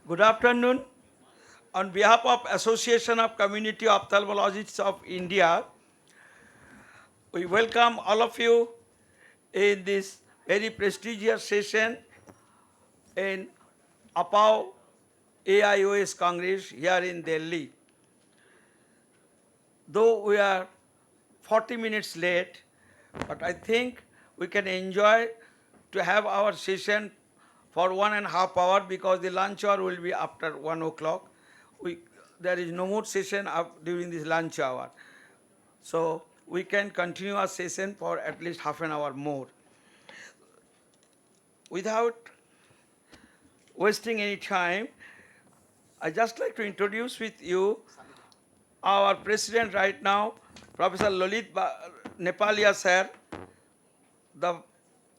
Good afternoon. On behalf of Association of Community Ophthalmologists of India, we welcome all of you in this very prestigious session in APAO AIOS Congress here in Delhi. Though we are 40 minutes late, but I think we can enjoy to have our session for 1.5 hours because the lunch hour will be after 1 o'clock. There is no more session during this lunch hour. So we can continue our session for at least half an hour more. Without wasting any time, I just like to introduce with you our president right now, Professor Lalit Nepalia sir, the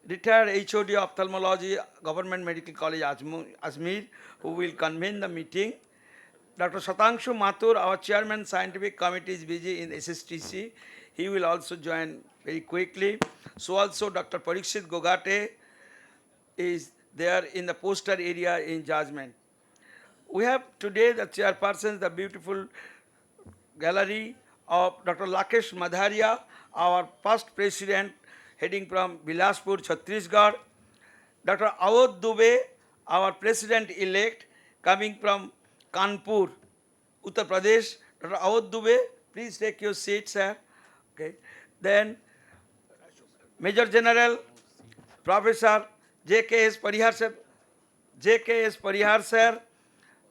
retired HOD of Ophthalmology, Government Medical College Ajmer, who will convene the meeting. Dr. Shatangshu Mathur, our chairman scientific committee, is busy in SSTC. He will also join very quickly. So also Dr. Parikshit Gogate is there in the poster area in judgment. We have today the chairpersons, the beautiful gallery of Dr. Lakesh Madharia, our past president heading from Bilaspur, Chhattisgarh. Dr. Awad Dubey, our president-elect coming from Kanpur, Uttar Pradesh. Dr. Awad Dubey, please take your seat, sir. Okay. Then Major General Professor J.K.S. Parihar sir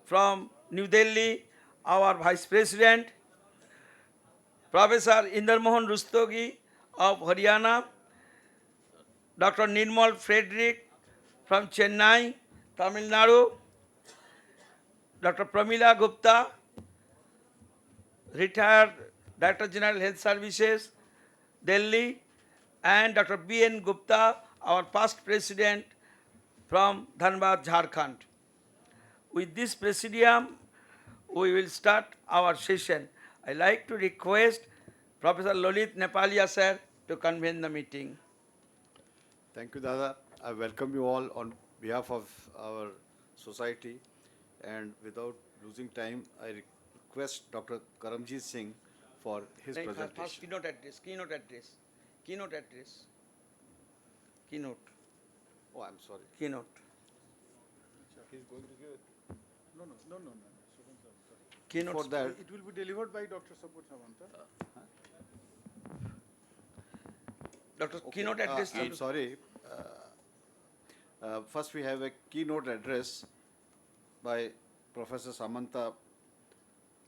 from New Delhi, our Vice President. Professor Inder Mohan Rustogi of Haryana. Dr. Nirmal Frederick from Chennai, Tamil Nadu. Dr. Pramila Gupta, retired Director General Health Services, Delhi, and Dr. B.N. Gupta, our past president from Dhanbad, Jharkhand. With this presidium, we will start our session. I like to request Professor Lalit Nepalia sir to convene the meeting. Thank you, Dada. I welcome you all on behalf of our society. And without losing time, I request Dr. Karamjit Singh for his presentation. First, keynote address. Oh, I'm sorry. Keynote. He's going to give it. No. Keynote. For that, It will be delivered by Dr. Sapur Samanta. Dr. Keynote address. I'm sorry. First, we have a keynote address by Professor Samanta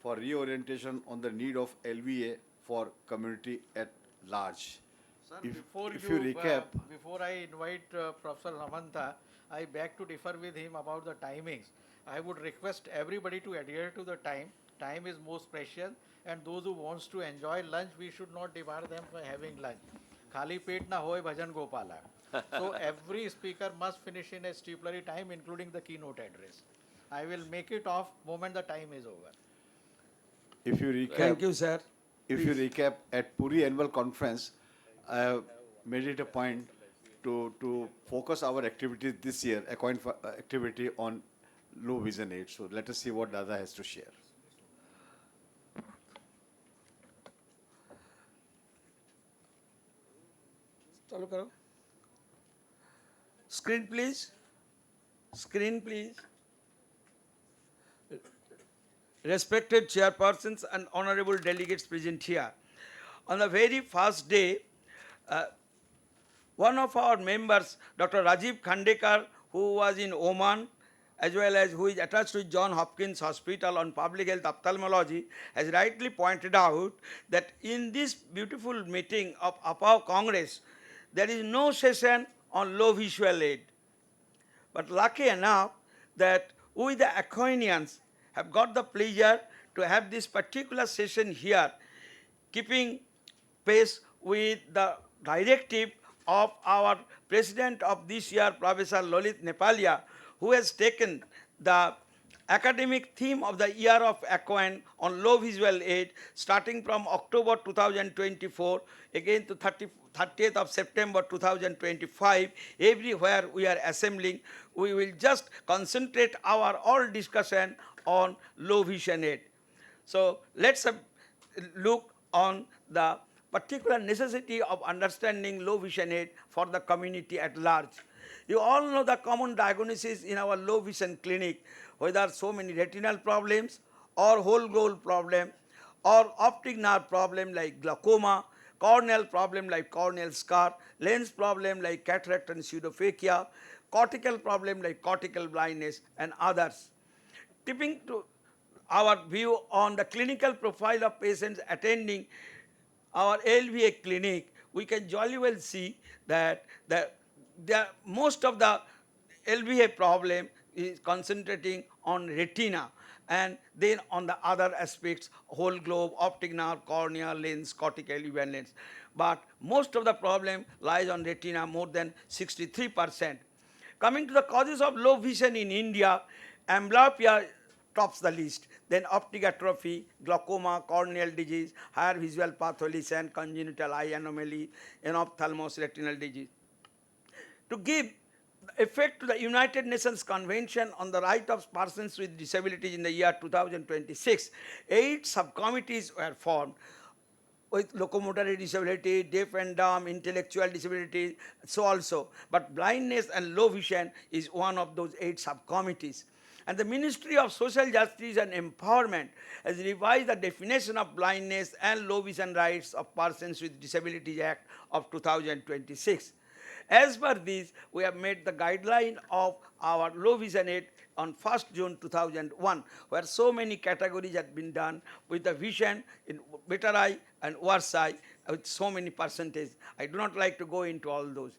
for reorientation on the need of LVA for community at large. Sir, If before you recap, before I invite Professor Samanta, I beg to differ with him about the timings. I would request everybody to adhere to the time. Time is most precious, and those who wants to enjoy lunch, we should not debar them for having lunch. Khali pet na hoy bhajan gopala. So every speaker must finish in a stipulated time, including the keynote address. I will make it off moment the time is over. if you recap, Thank you, sir. If you recap at Puri Annual Conference, I have made it a point to focus our activities this year, ACOIN activity on low vision aids. So let us see what Dada has to share. Chalu karo. Screen, please. Respected chairpersons and honorable delegates present here. On the very first day, one of our members, Dr. Rajiv Khandekar, who was in Oman, as well as who is attached to John Hopkins Hospital on Public Health Ophthalmology, has rightly pointed out that in this beautiful meeting of APAO Congress, there is no session on low visual aid. But lucky enough that we the ACOINians have got the pleasure to have this particular session here, keeping pace with the directive of our president of this year, Professor Lalit Nepalia, who has taken the academic theme of the year of ACOIN on low visual aid starting from October 2024 again to 30th of September 2025. Everywhere we are assembling, we will just concentrate our all discussion on low vision aid. So let's look on the particular necessity of understanding low vision aid for the community at large. You all know the common diagnosis in our low vision clinic, whether so many retinal problems or whole goal problem or optic nerve problem like glaucoma, corneal problem like corneal scar, lens problem like cataract and pseudophakia, cortical problem like cortical blindness and others. Tipping to our view on the clinical profile of patients attending our LVA clinic, we can jolly well see that most of the LVA problem is concentrating on retina, and then on the other aspects, whole globe, optic nerve, cornea, lens, cortical, even lens. But most of the problem lies on retina, more than 63%. Coming to the causes of low vision in India, amblyopia tops the list. Then optic atrophy, glaucoma, corneal disease, higher visual pathology and congenital eye anomaly, and ophthalmos retinal disease. To give effect to the United Nations Convention on the Right of Persons with Disabilities in the year 2026, 8 subcommittees were formed with locomotor disability, deaf and dumb, intellectual disability, so also. But blindness and low vision is one of those 8 subcommittees. And the Ministry of Social Justice and Empowerment has revised the definition of blindness and low vision rights of Persons with Disabilities Act of 2026. As per this, we have made the guideline of our low vision aid on 1st June 2001, where so many categories had been done with the vision in better eye and worse eye with so many percentage. I do not like to go into all those.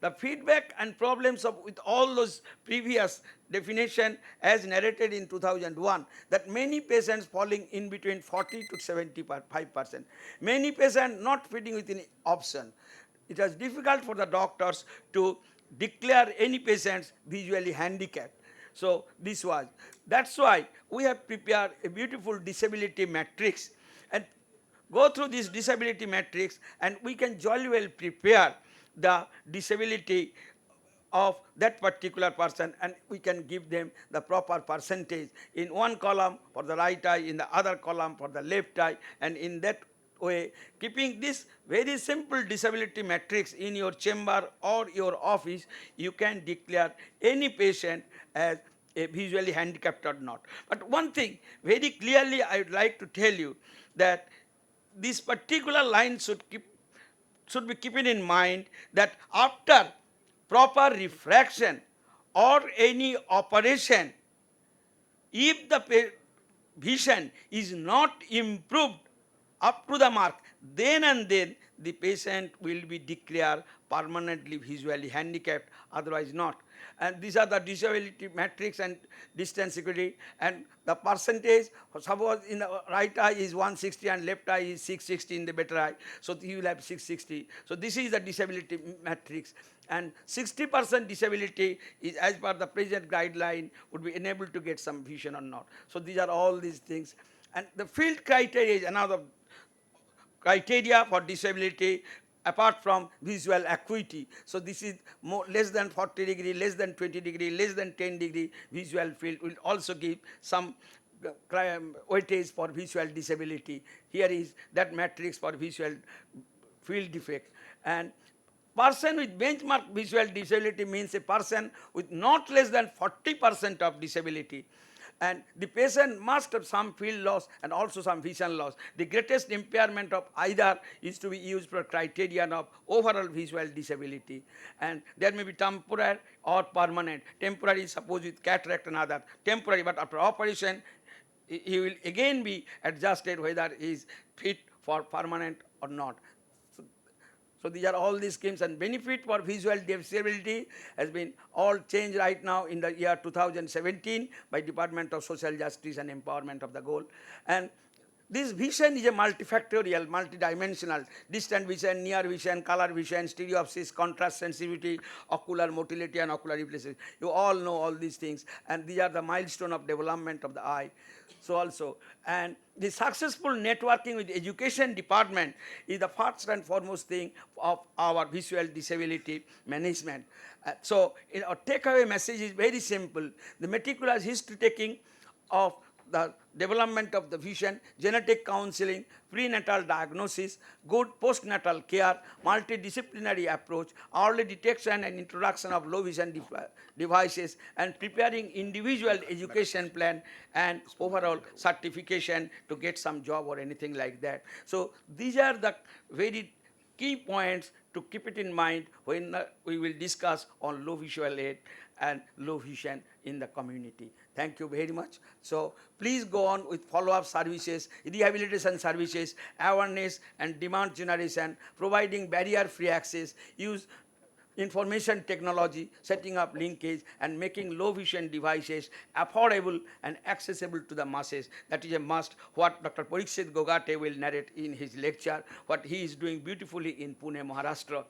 The feedback and problems with all those previous definition as narrated in 2001, that many patients falling in between 40 to 75%. Many patients not fitting within option. It was difficult for the doctors to declare any patients visually handicapped. So that's why we have prepared a beautiful disability matrix, and go through this disability matrix and we can jolly well prepare the disability of that particular person, and we can give them the proper percentage in one column for the right eye, in the other column for the left eye, and in that way, keeping this very simple disability matrix in your chamber or your office, you can declare any patient as a visually handicapped or not. But one thing very clearly I would like to tell you, that this particular line should be keeping in mind, that after proper refraction or any operation, if the vision is not improved up to the mark, then and then the patient will be declared permanently visually handicapped, otherwise not. And these are the disability matrix and distance equity, and the percentage, suppose in the right eye is 160 and left eye is 660 in the better eye, so you will have 660. So this is the disability matrix, and 60% disability is, as per the present guideline, would be enabled to get some vision or not. So these are all these things. And the field criteria is another criteria for disability apart from visual acuity. So this is less than 40 degree, less than 20 degree, less than 10 degree visual field will also give some weightage for visual disability. Here is that matrix for visual field defect. And person with benchmark visual disability means a person with not less than 40% of disability. And the patient must have some field loss and also some vision loss. The greatest impairment of either is to be used for criterion of overall visual disability. And there may be temporary or permanent. Temporary, suppose with cataract and other. Temporary, but after operation, he will again be adjusted whether he is fit for permanent or not. So these are all these schemes, and benefit for visual disability has been all changed right now in the year 2017 by Department of Social Justice and Empowerment of the Goal. And This vision is a multifactorial, multidimensional, distant vision, near vision, color vision, stereopsis, contrast sensitivity, ocular motility and ocular reflexes. You all know all these things, and these are the milestone of development of the eye. So also, and the successful networking with education department is the first and foremost thing of our visual disability management. So our takeaway message is very simple. The meticulous history taking of the development of the vision, genetic counseling, prenatal diagnosis, good postnatal care, multidisciplinary approach, early detection and introduction of low vision devices, and preparing individual education plan and overall certification to get some job or anything like that. So these are the very key points to keep it in mind when we will discuss on low visual aid and low vision in the community. Thank you very much. So please go on with follow-up services, rehabilitation services, awareness and demand generation, providing barrier-free access, use information technology, setting up linkage, and making low vision devices affordable and accessible to the masses. That is a must. What Dr. Parikshit Gogate will narrate in his lecture, what he is doing beautifully in Pune, Maharashtra.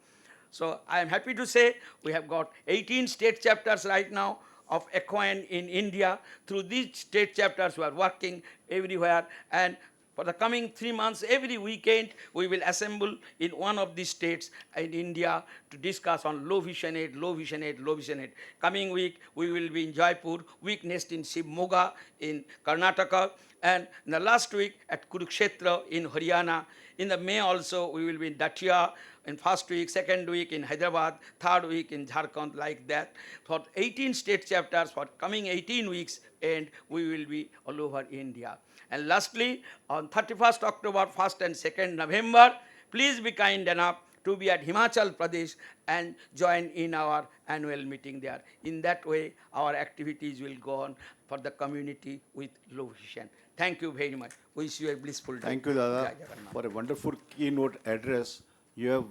So I am happy to say we have got 18 state chapters right now of ACOIN in India. Through these state chapters we are working everywhere, and for the coming 3 months, every weekend, we will assemble in one of these states in India to discuss on low vision aid, low vision aid, low vision aid. Coming week, we will be in Jaipur, week next in Shivmoga in Karnataka, and in the last week at Kurukshetra in Haryana. In the May also, we will be in Datia in first week, second week in Hyderabad, third week in Jharkhand, like that. For 18 state chapters for coming 18 weeks, and we will be all over India. And lastly, on 31st October, 1st and 2nd November, please be kind enough to be at Himachal Pradesh and join in our annual meeting there. In that way, our activities will go on for the community with low vision. Thank you very much. Wish you a blissful day. Thank you, Dada, Jai Jagannath. for a wonderful keynote address. You have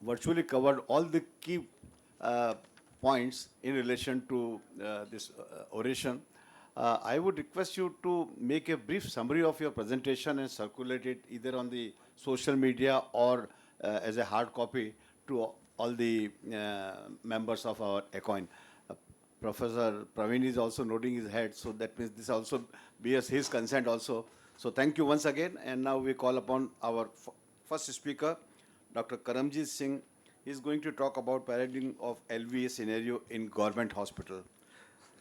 virtually covered all the key points in relation to this oration. I would request you to make a brief summary of your presentation and circulate it either on the social media or as a hard copy to all the members of our ACOIN. Professor Praveen is also nodding his head, so that means this also bears his consent also. So thank you once again, and now we call upon our first speaker, Dr. Karamjit Singh. He is going to talk about paradigm of LVA scenario in government hospital.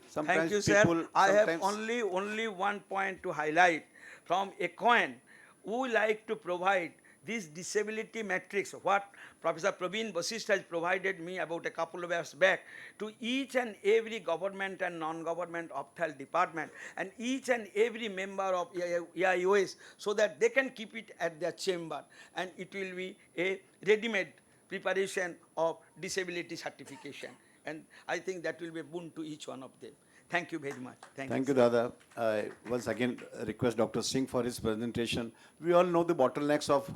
Thank you, sir. I have only one point to highlight. From ACOIN, we would like to provide this disability matrix, what Professor Praveen Vasisht has provided me about a couple of years back, to each and every government and non-government opthal department and each and every member of AIOS, so that they can keep it at their chamber, and it will be a ready-made preparation of disability certification. And I think that will be a boon to each one of them. Thank you very much. Thank you, Dada. I once again request Dr. Singh for his presentation. We all know the bottlenecks of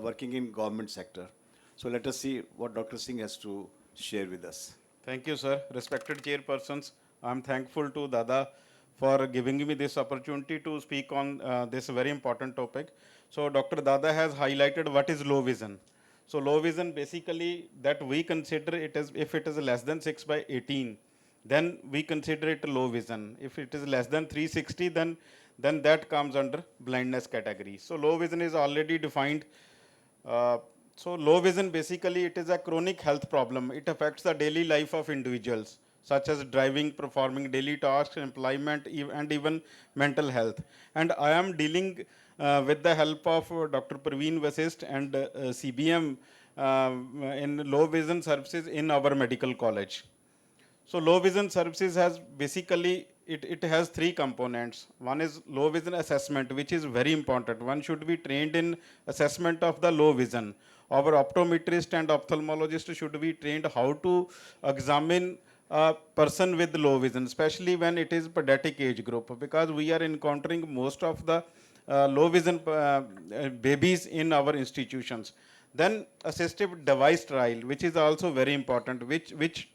working in government sector. So let us see what Dr. Singh has to share with us. Thank you, sir. Respected chairpersons, I'm thankful to Dada for giving me this opportunity to speak on this very important topic. So Dr. Dada has highlighted what is low vision. So low vision basically that we consider it as if it is less than 6/18, then we consider it low vision. If it is less than 360, then that comes under blindness category. So low vision is already defined. So low vision basically it is a chronic health problem. It affects the daily life of individuals, such as driving, performing daily tasks, employment, and even mental health. And I am dealing with the help of Dr. Praveen Vasisht and CBM in low vision services in our medical college. So low vision services has basically, it has three components. One is low vision assessment, which is very important. One should be trained in assessment of the low vision. Our optometrist and ophthalmologist should be trained how to examine a person with low vision, especially when it is pediatric age group, because we are encountering most of the low vision babies in our institutions. Then assistive device trial, which is also very important, which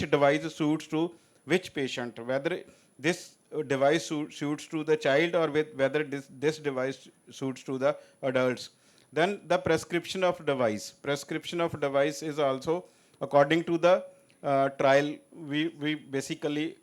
device suits to which patient, whether this device suits to the child or whether this device suits to the adults. Then the prescription of device. Prescription of device is also according to the trial. We basically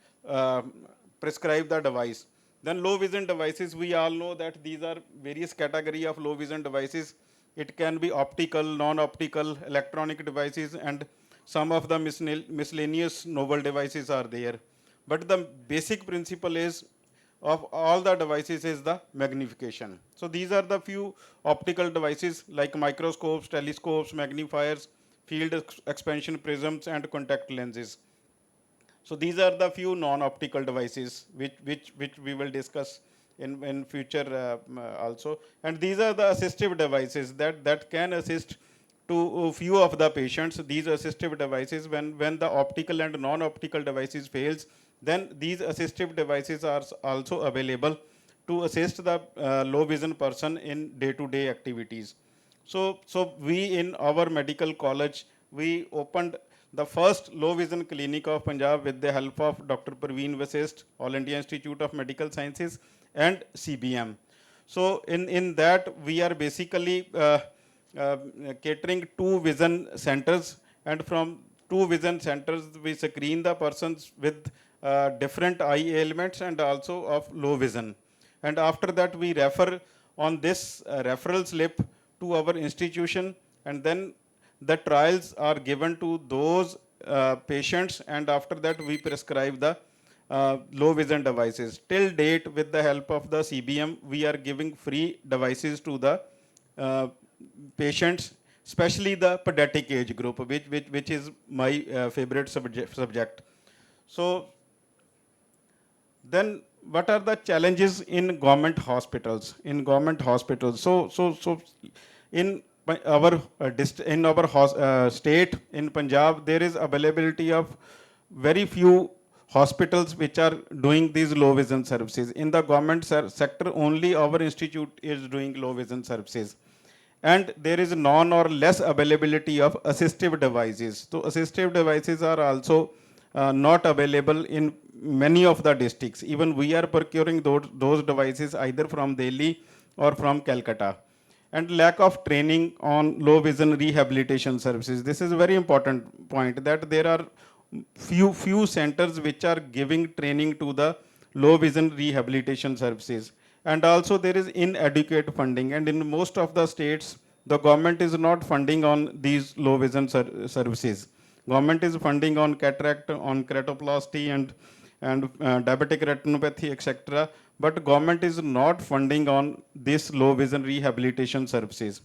prescribe the device. Then low vision devices, we all know that these are various category of low vision devices. It can be optical, non-optical, electronic devices, and some of the miscellaneous novel devices are there. But the basic principle is of all the devices is the magnification. So these are the few optical devices like microscopes, telescopes, magnifiers, field expansion prisms, and contact lenses. So these are the few non-optical devices which we will discuss in future also. And these are the assistive devices that can assist to a few of the patients. These assistive devices, when the optical and non-optical devices fails, then these assistive devices are also available to assist the low vision person in day-to-day activities. So we in our medical college, we opened the first low vision clinic of Punjab with the help of Dr. Parveen Vasist, All India Institute of Medical Sciences, and CBM. So in that we are basically catering 2 vision centers, and from 2 vision centers we screen the persons with different eye ailments and also of low vision. And after that we refer on this referral slip to our institution, and then the trials are given to those patients, and after that we prescribe the low vision devices. Till date, with the help of the CBM, we are giving free devices to the patients, especially the pediatric age group, which is my favorite subject. So then what are the challenges in government hospitals? So in our state in Punjab, there is availability of very few hospitals which are doing these low vision services. In the government sector, only our institute is doing low vision services. And there is none or less availability of assistive devices. So assistive devices are also not available in many of the districts. Even we are procuring those devices either from Delhi or from Calcutta. And lack of training on low vision rehabilitation services. This is a very important point, that there are few centers which are giving training to the low vision rehabilitation services. And also there is inadequate funding, and in most of the states the government is not funding on these low vision services. Government is funding on cataract, on keratoplasty, and diabetic retinopathy, etc. But government is not funding on this low vision rehabilitation services.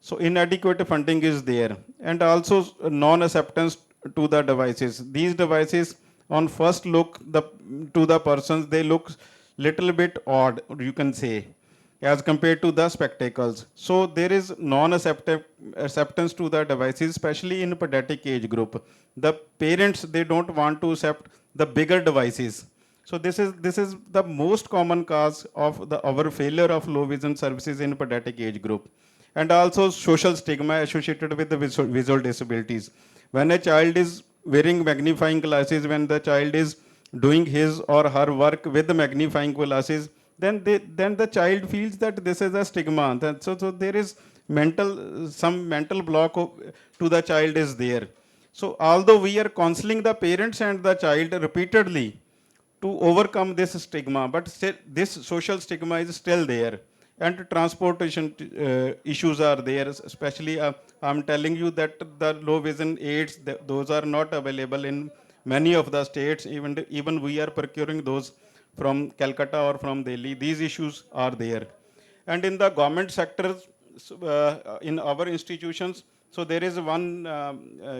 So inadequate funding is there, and also non-acceptance to the devices. These devices, on first look, to the persons, they look little bit odd, you can say, as compared to the spectacles. So there is acceptance to the devices, especially in pediatric age group. The parents, they don't want to accept the bigger devices. So this is the most common cause of our failure of low vision services in pediatric age group. And also social stigma associated with the visual disabilities. When a child is wearing magnifying glasses, when the child is doing his or her work with the magnifying glasses, then the child feels that this is a stigma. So there is some mental block to the child is there. So although we are counseling the parents and the child repeatedly to overcome this stigma, but still this social stigma is still there. And transportation issues are there, especially I'm telling you that the low vision aids, those are not available in many of the states. Even we are procuring those from Calcutta or from Delhi. These issues are there. And in the government sector, in our institutions, so there is one,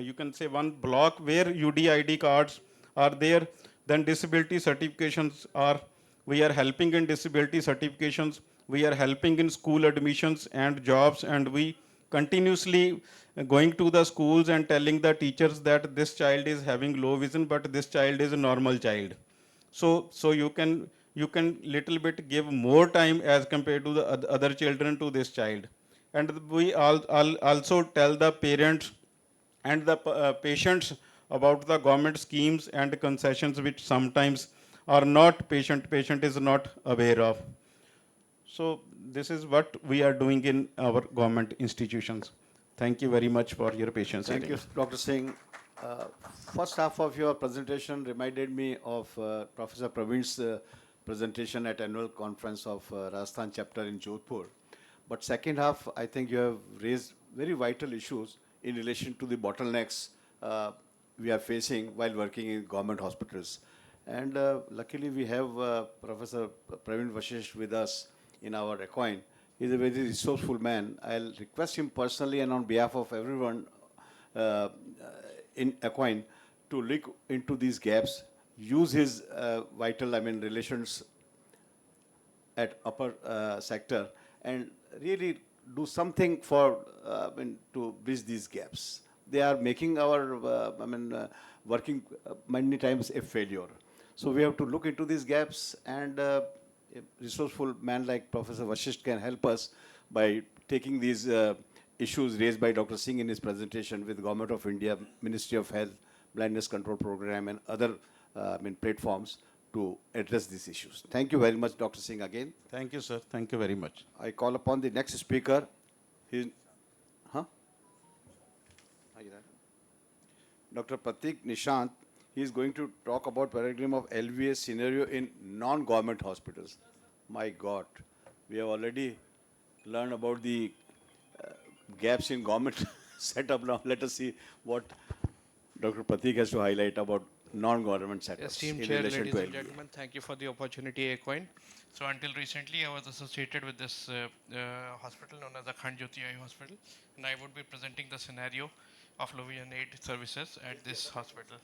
you can say one block where UDID cards are there. Then disability certifications are, we are helping in disability certifications. We are helping in school admissions and jobs, and we continuously going to the schools and telling the teachers that this child is having low vision, but this child is a normal child. So you can little bit give more time as compared to the other children to this child. And we also tell the parents and the patients about the government schemes and concessions which sometimes or not patient is not aware of. So this is what we are doing in our government institutions. Thank you very much for your patience Thank you, hearing. Dr. Singh. Uh, First half of your presentation reminded me of Professor Praveen's presentation at annual conference of Rajasthan chapter in Jodhpur. But second half, I think you have raised very vital issues in relation to the bottlenecks we are facing while working in government hospitals. And luckily, we have Professor Praveen Vashish with us in our ACOIN. He's a very resourceful man. I'll request him personally and on behalf of everyone uh, in ACOIN to look into these gaps, use his vital, relations at upper sector and really do something for to bridge these gaps. They are making our working many times a failure. So we have to look into these gaps, and a resourceful man like Professor Vashisht can help us by taking these issues raised by Dr. Singh in his presentation with Government of India, Ministry of Health, Blindness Control Program, and other platforms to address these issues. Thank you very much, Dr. Singh, again. Thank you, sir. Thank you very much. I call upon the next speaker. Huh? Dr. Pratik Nishant. He is going to talk about paradigm of LVA scenario in non-government hospitals. My God, we have already learned about the gaps in government setup. Now let us see what Dr. Pratik has to highlight about non-government setups Esteemed in Chair, relation ladies to and LVA. gentlemen, thank you for the opportunity, ACOIN. So until recently, I was associated with this hospital known as the AIOS2025-GP173 Hospital, and I would be presenting the scenario of low vision aid services at this hospital.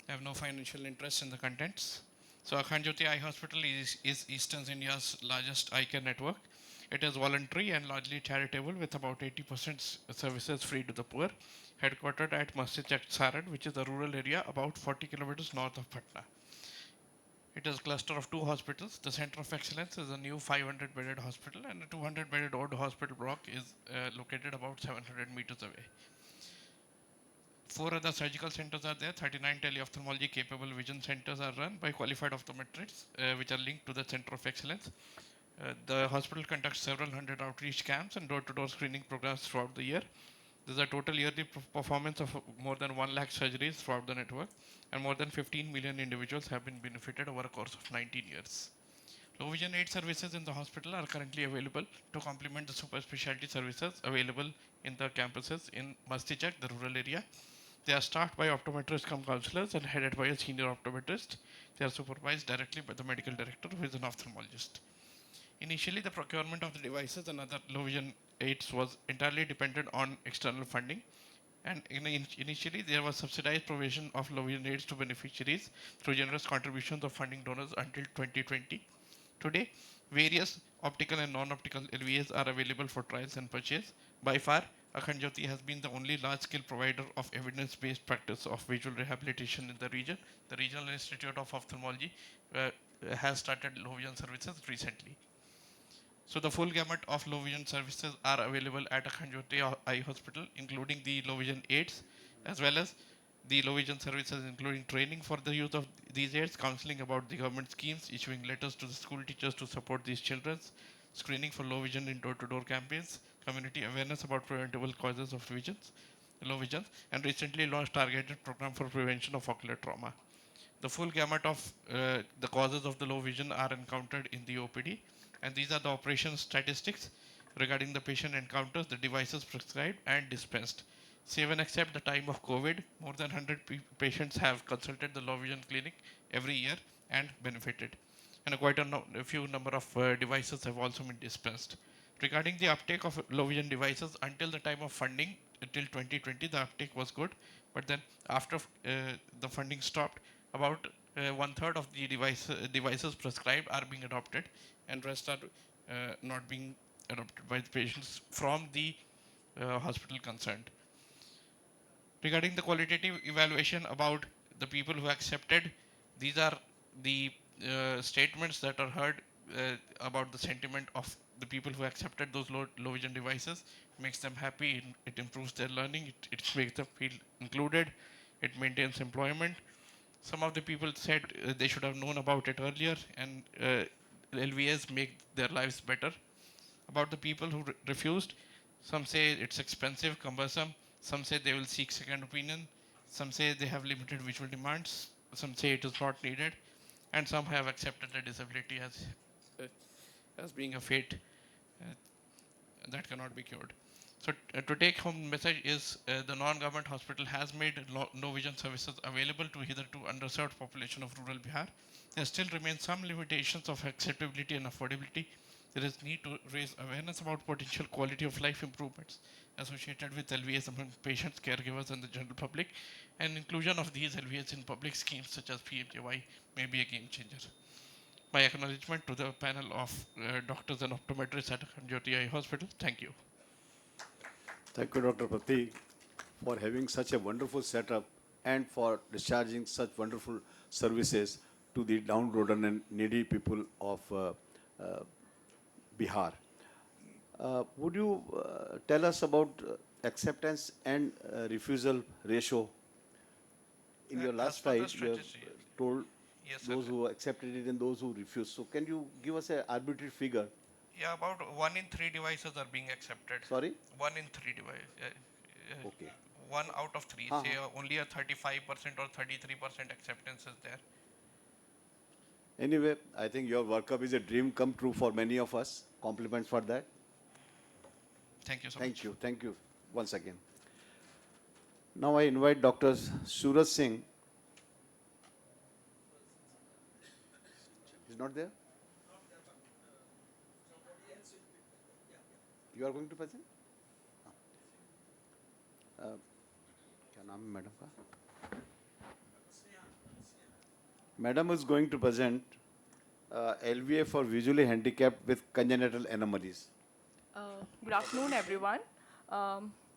I have no financial interest in the contents. So AIOS2025 Eye Hospital is Eastern India's largest eye care network. It is voluntary and largely charitable with about 80% services free to the poor. Headquartered at Masjid Chak Saran, which is a rural area about 40 kilometers north of Patna. It is a cluster of two hospitals. The Center of Excellence is a new 500-bedded hospital, and a 200-bedded old hospital block is located about 700 meters away. 4 other surgical centers are there. 39 teleophthalmology capable vision centers are run by qualified optometrists, which are linked to the Center of Excellence. The hospital conducts several hundred outreach camps and door-to-door screening programs throughout the year. There's a total yearly performance of more than 1 lakh surgeries throughout the network, and more than 15 million individuals have been benefited over a course of 19 years. Low vision aid services in the hospital are currently available to complement the super specialty services available in the campuses in Masjid, the rural area. They are staffed by optometrists cum counselors and headed by a senior optometrist. They are supervised directly by the medical director, who is an ophthalmologist. Initially, the procurement of the devices and other low vision aids was entirely dependent on external funding. And initially, there was subsidized provision of low vision aids to beneficiaries through generous contributions of funding donors until 2020. Today, various optical and non-optical LVAs are available for trials and purchase. By far, AIOS2025 has been the only large-scale provider of evidence-based practice of visual rehabilitation in the region. The Regional Institute of Ophthalmology has started low vision services recently. So the full gamut of low vision services are available at AIOS2025 Eye Hospital, including the low vision aids, as well as the low vision services, including training for the use of these aids, counseling about the government schemes, issuing letters to the school teachers to support these children, screening for low vision in door-to-door campaigns, community awareness about preventable causes of low vision, and recently launched targeted program for prevention of ocular trauma. The full gamut of the causes of the low vision are encountered in the OPD, and these are the operation statistics regarding the patient encounters, the devices prescribed and dispensed. Save and except the time of COVID, more than 100 patients have consulted the low vision clinic every year and benefited. And quite a few number of devices have also been dispensed. Regarding the uptake of low vision devices, until the time of funding, until 2020, the uptake was good. But then after the funding stopped, about 1/3 of the devices prescribed are being adopted, and rest are not being adopted by the patients from the hospital concerned. Regarding the qualitative evaluation about the people who accepted, these are the statements that are heard about the sentiment of the people who accepted those low vision devices. Makes them happy, it improves their learning, it makes them feel included, It maintains employment. Some of the people said they should have known about it earlier, and LVAs make their lives better. About the people who refused, some say it's expensive, cumbersome. Some say they will seek second opinion. Some say they have limited visual demands. Some say it is not needed, and some have accepted the disability as being a fate uh, that cannot be cured. So to take home message is the non-government hospital has made low vision services available to hitherto underserved population of rural Bihar. There still remain some limitations of acceptability and affordability. There is need to raise awareness about potential quality of life improvements associated with LVAs among patients, caregivers, and the general public, and inclusion of these LVAs in public schemes such as PMJY may be a game changer. My acknowledgement to the panel of doctors and optometrists at Jyoti Eye Hospital. Thank you. Thank you, Dr. Pratik, for having such a wonderful setup and for discharging such wonderful services to the downtrodden and needy people of Bihar. Would you tell us about acceptance and refusal ratio? In your As last per the slide, you have strategy. told Yes, sir. those who accepted it and those who refused. So can you give us an arbitrary figure? Yeah, about 1 in 3 devices are being accepted. Sorry? 1 in 3 devices. Okay. 1 out of 3. Uh-huh. Say only a 35% or 33% acceptance is there. Anyway, I think your workup is a dream come true for many of us. Compliments for that. Thank you so much. Thank you. Thank you once again. Now I invite Dr. Suraj Singh. He's not there? You are going to present? क्या नाम है madam का? Madam is going to present LVA for visually handicapped with congenital anomalies. Good afternoon, everyone.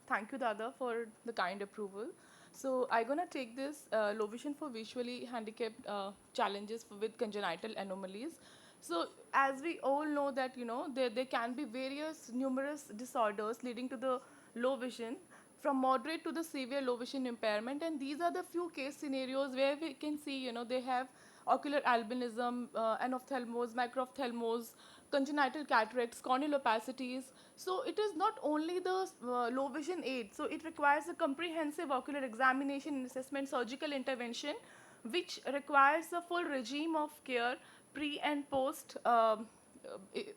Thank you, Dada, for the kind approval. So I'm gonna take this low vision for visually handicapped challenges with congenital anomalies. So as we all know that, there can be numerous disorders leading to the low vision, from moderate to the severe low vision impairment, and these are the few case scenarios where we can see, they have ocular albinism, anophthalmos, microphthalmos, congenital cataracts, corneal opacities. So it is not only the low vision aid, so it requires a comprehensive ocular examination and assessment, surgical intervention, which requires a full regime of care pre and post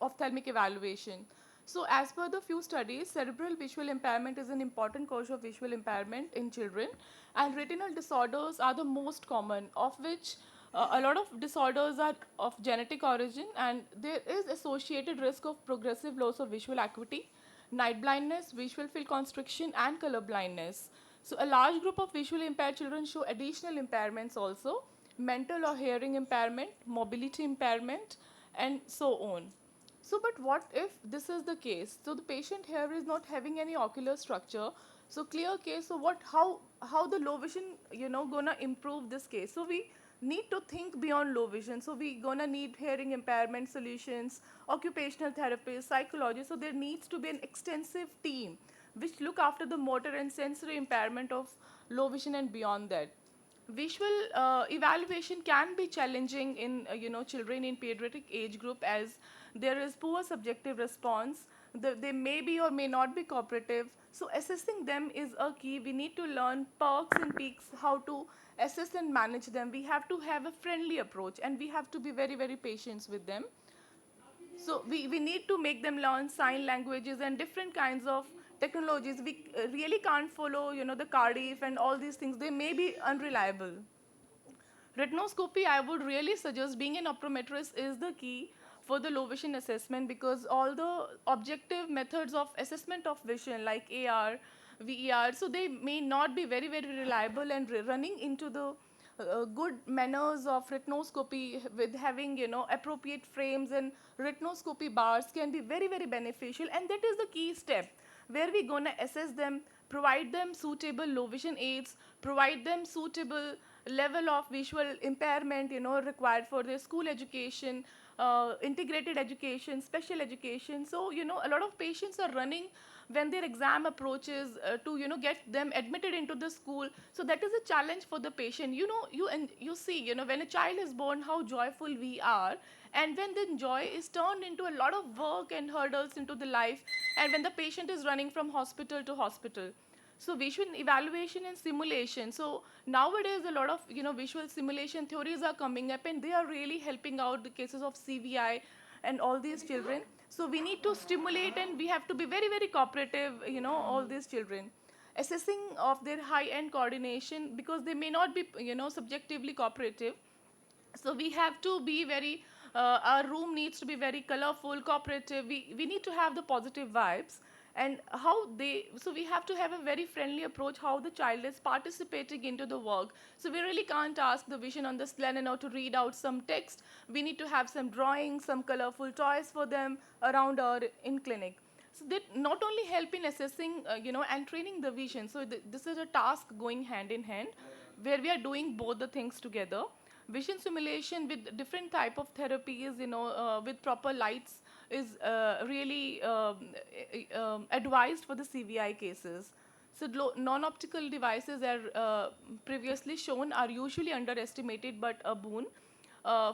ophthalmic evaluation. So as per the few studies, cerebral visual impairment is an important cause of visual impairment in children, and retinal disorders are the most common, of which a lot of disorders are of genetic origin, and there is associated risk of progressive loss of visual acuity, night blindness, visual field constriction, and color blindness. So a large group of visually impaired children show additional impairments also, mental or hearing impairment, mobility impairment, and so on. So, but what if this is the case? So the patient here is not having any ocular structure. So clear case. So how the low vision gonna improve this case? So we need to think beyond low vision. So we gonna need hearing impairment solutions, occupational therapists, psychologists. So there needs to be an extensive team which look after the motor and sensory impairment of low vision and beyond that. Visual evaluation can be challenging in children in pediatric age group, as there is poor subjective response. They may be or may not be cooperative. So assessing them is a key. We need to learn perks and peaks, how to assess and manage them. We have to have a friendly approach, and we have to be very, very patient with them. So we need to make them learn sign languages and different kinds of technologies. We really can't follow, the Cardiff and all these things. They may be unreliable. Retinoscopy, I would really suggest, being an optometrist is the key for the low vision assessment, because all the objective methods of assessment of vision like AR, VER, so they may not be very, very reliable, and running into the good manners of retinoscopy with having appropriate frames and retinoscopy bars can be very, very beneficial, and that is the key step where we're going to assess them, provide them suitable low vision aids, provide them suitable level of visual impairment required for their school education, integrated education, special education. So a lot of patients are running when their exam approaches, to get them admitted into the school. So that is a challenge for the patient. You see, when a child is born, how joyful we are, and when the joy is turned into a lot of work and hurdles into the life, and when the patient is running from hospital to hospital. So visual evaluation and simulation. So nowadays a lot of visual simulation theories are coming up, and they are really helping out the cases of CVI and all these children. So we need to stimulate, and we have to be very very cooperative, all these children. Assessing of their high end coordination, because they may not be subjectively cooperative. So we have to be very our room needs to be very colorful, cooperative. We need to have the positive vibes. And how they, so we have to have a very friendly approach how the child is participating into the work. So we really can't ask the vision on this learner now to read out some text. We need to have some drawings, some colorful toys for them around our in clinic. So that not only help in assessing and training the vision. So this is a task going hand in hand, where we are doing both the things together. Vision simulation with different type of therapies, with proper lights, is really advised for the CVI cases. So non-optical devices are previously shown are usually underestimated but a boon.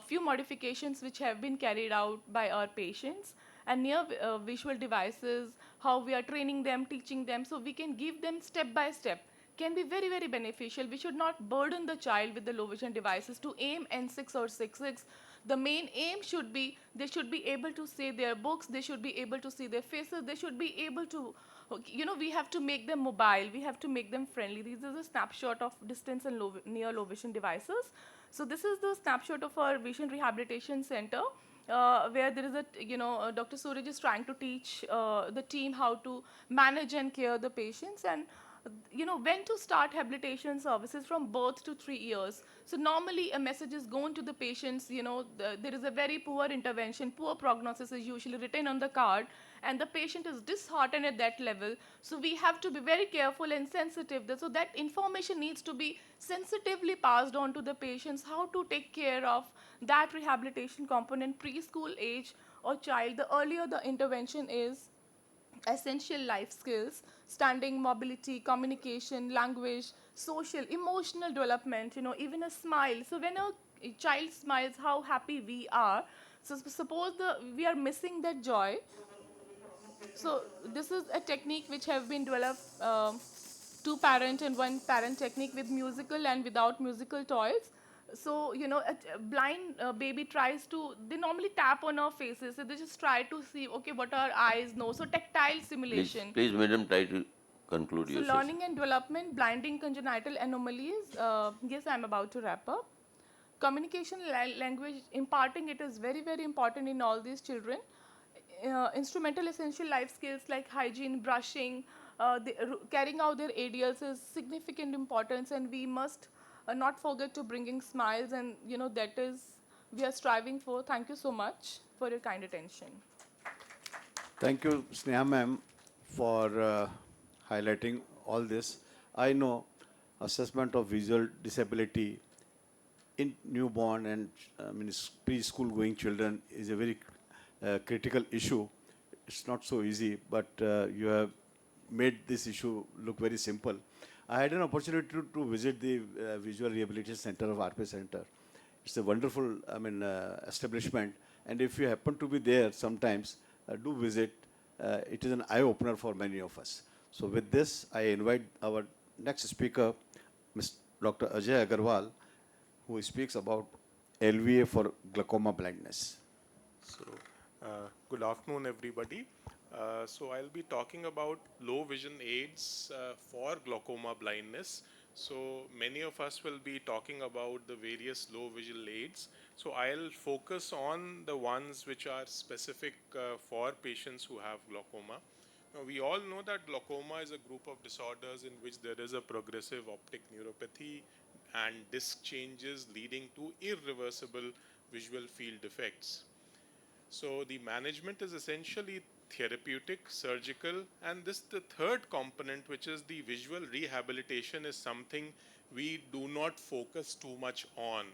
Few modifications which have been carried out by our patients, and near visual devices, how we are training them, teaching them, so we can give them step by step, can be very very beneficial. We should not burden the child with the low vision devices to aim N6 or 6.6. The main aim should be they should be able to see their books, they should be able to see their faces, they should be able to, we have to make them mobile, we have to make them friendly. This is a snapshot of distance and near low vision devices. So this is the snapshot of our vision rehabilitation center, where there is Dr. Suraj is trying to teach the team how to manage and care the patients, and when to start habilitation services from birth to 3 years. So normally a message is going to the patients, there is a very poor intervention, poor prognosis is usually written on the card, and the patient is disheartened at that level. So we have to be very careful and sensitive. So that information needs to be sensitively passed on to the patients, how to take care of that rehabilitation component preschool age or child. The earlier the intervention is, essential life skills, standing, mobility, communication, language, social, emotional development, even a smile. So when a child smiles, how happy we are. So suppose we are missing that joy. So this is a technique which have been developed, two parent and one parent technique with musical and without musical toys. So a blind baby tries to, they normally tap on our faces, so they just try to see, okay, what our eyes know. So tactile simulation. Please, madam, try to conclude So your session. learning and development, blinding congenital anomalies. Yes, I'm about to wrap up. Communication language, imparting it is very, very important in all these children. Instrumental essential life skills like hygiene, brushing, carrying out their ADLs is significant importance, and we must not forget to bringing smiles, and that is we are striving for. Thank you so much for your kind attention. Thank you, Sneha ma'am, for highlighting all this. I know assessment of visual disability in newborn and preschool going children is a very critical issue. It's not so easy, but you have made this issue look very simple. I had an opportunity to visit the Visual Rehabilitation Center of RP Center. It's a wonderful, establishment. And if you happen to be there sometimes, do visit. It is an eye-opener for many of us. So with this, I invite our next speaker, Ms. Dr. Ajay Agarwal, who speaks about LVA for glaucoma blindness. So, good afternoon, everybody. So I'll be talking about low vision aids for glaucoma blindness. So many of us will be talking about the various low visual aids. So I'll focus on the ones which are specific for patients who have glaucoma. Now, we all know that glaucoma is a group of disorders in which there is a progressive optic neuropathy and disc changes leading to irreversible visual field defects. So the management is essentially therapeutic, surgical, and the third component, which is the visual rehabilitation, is something we do not focus too much on.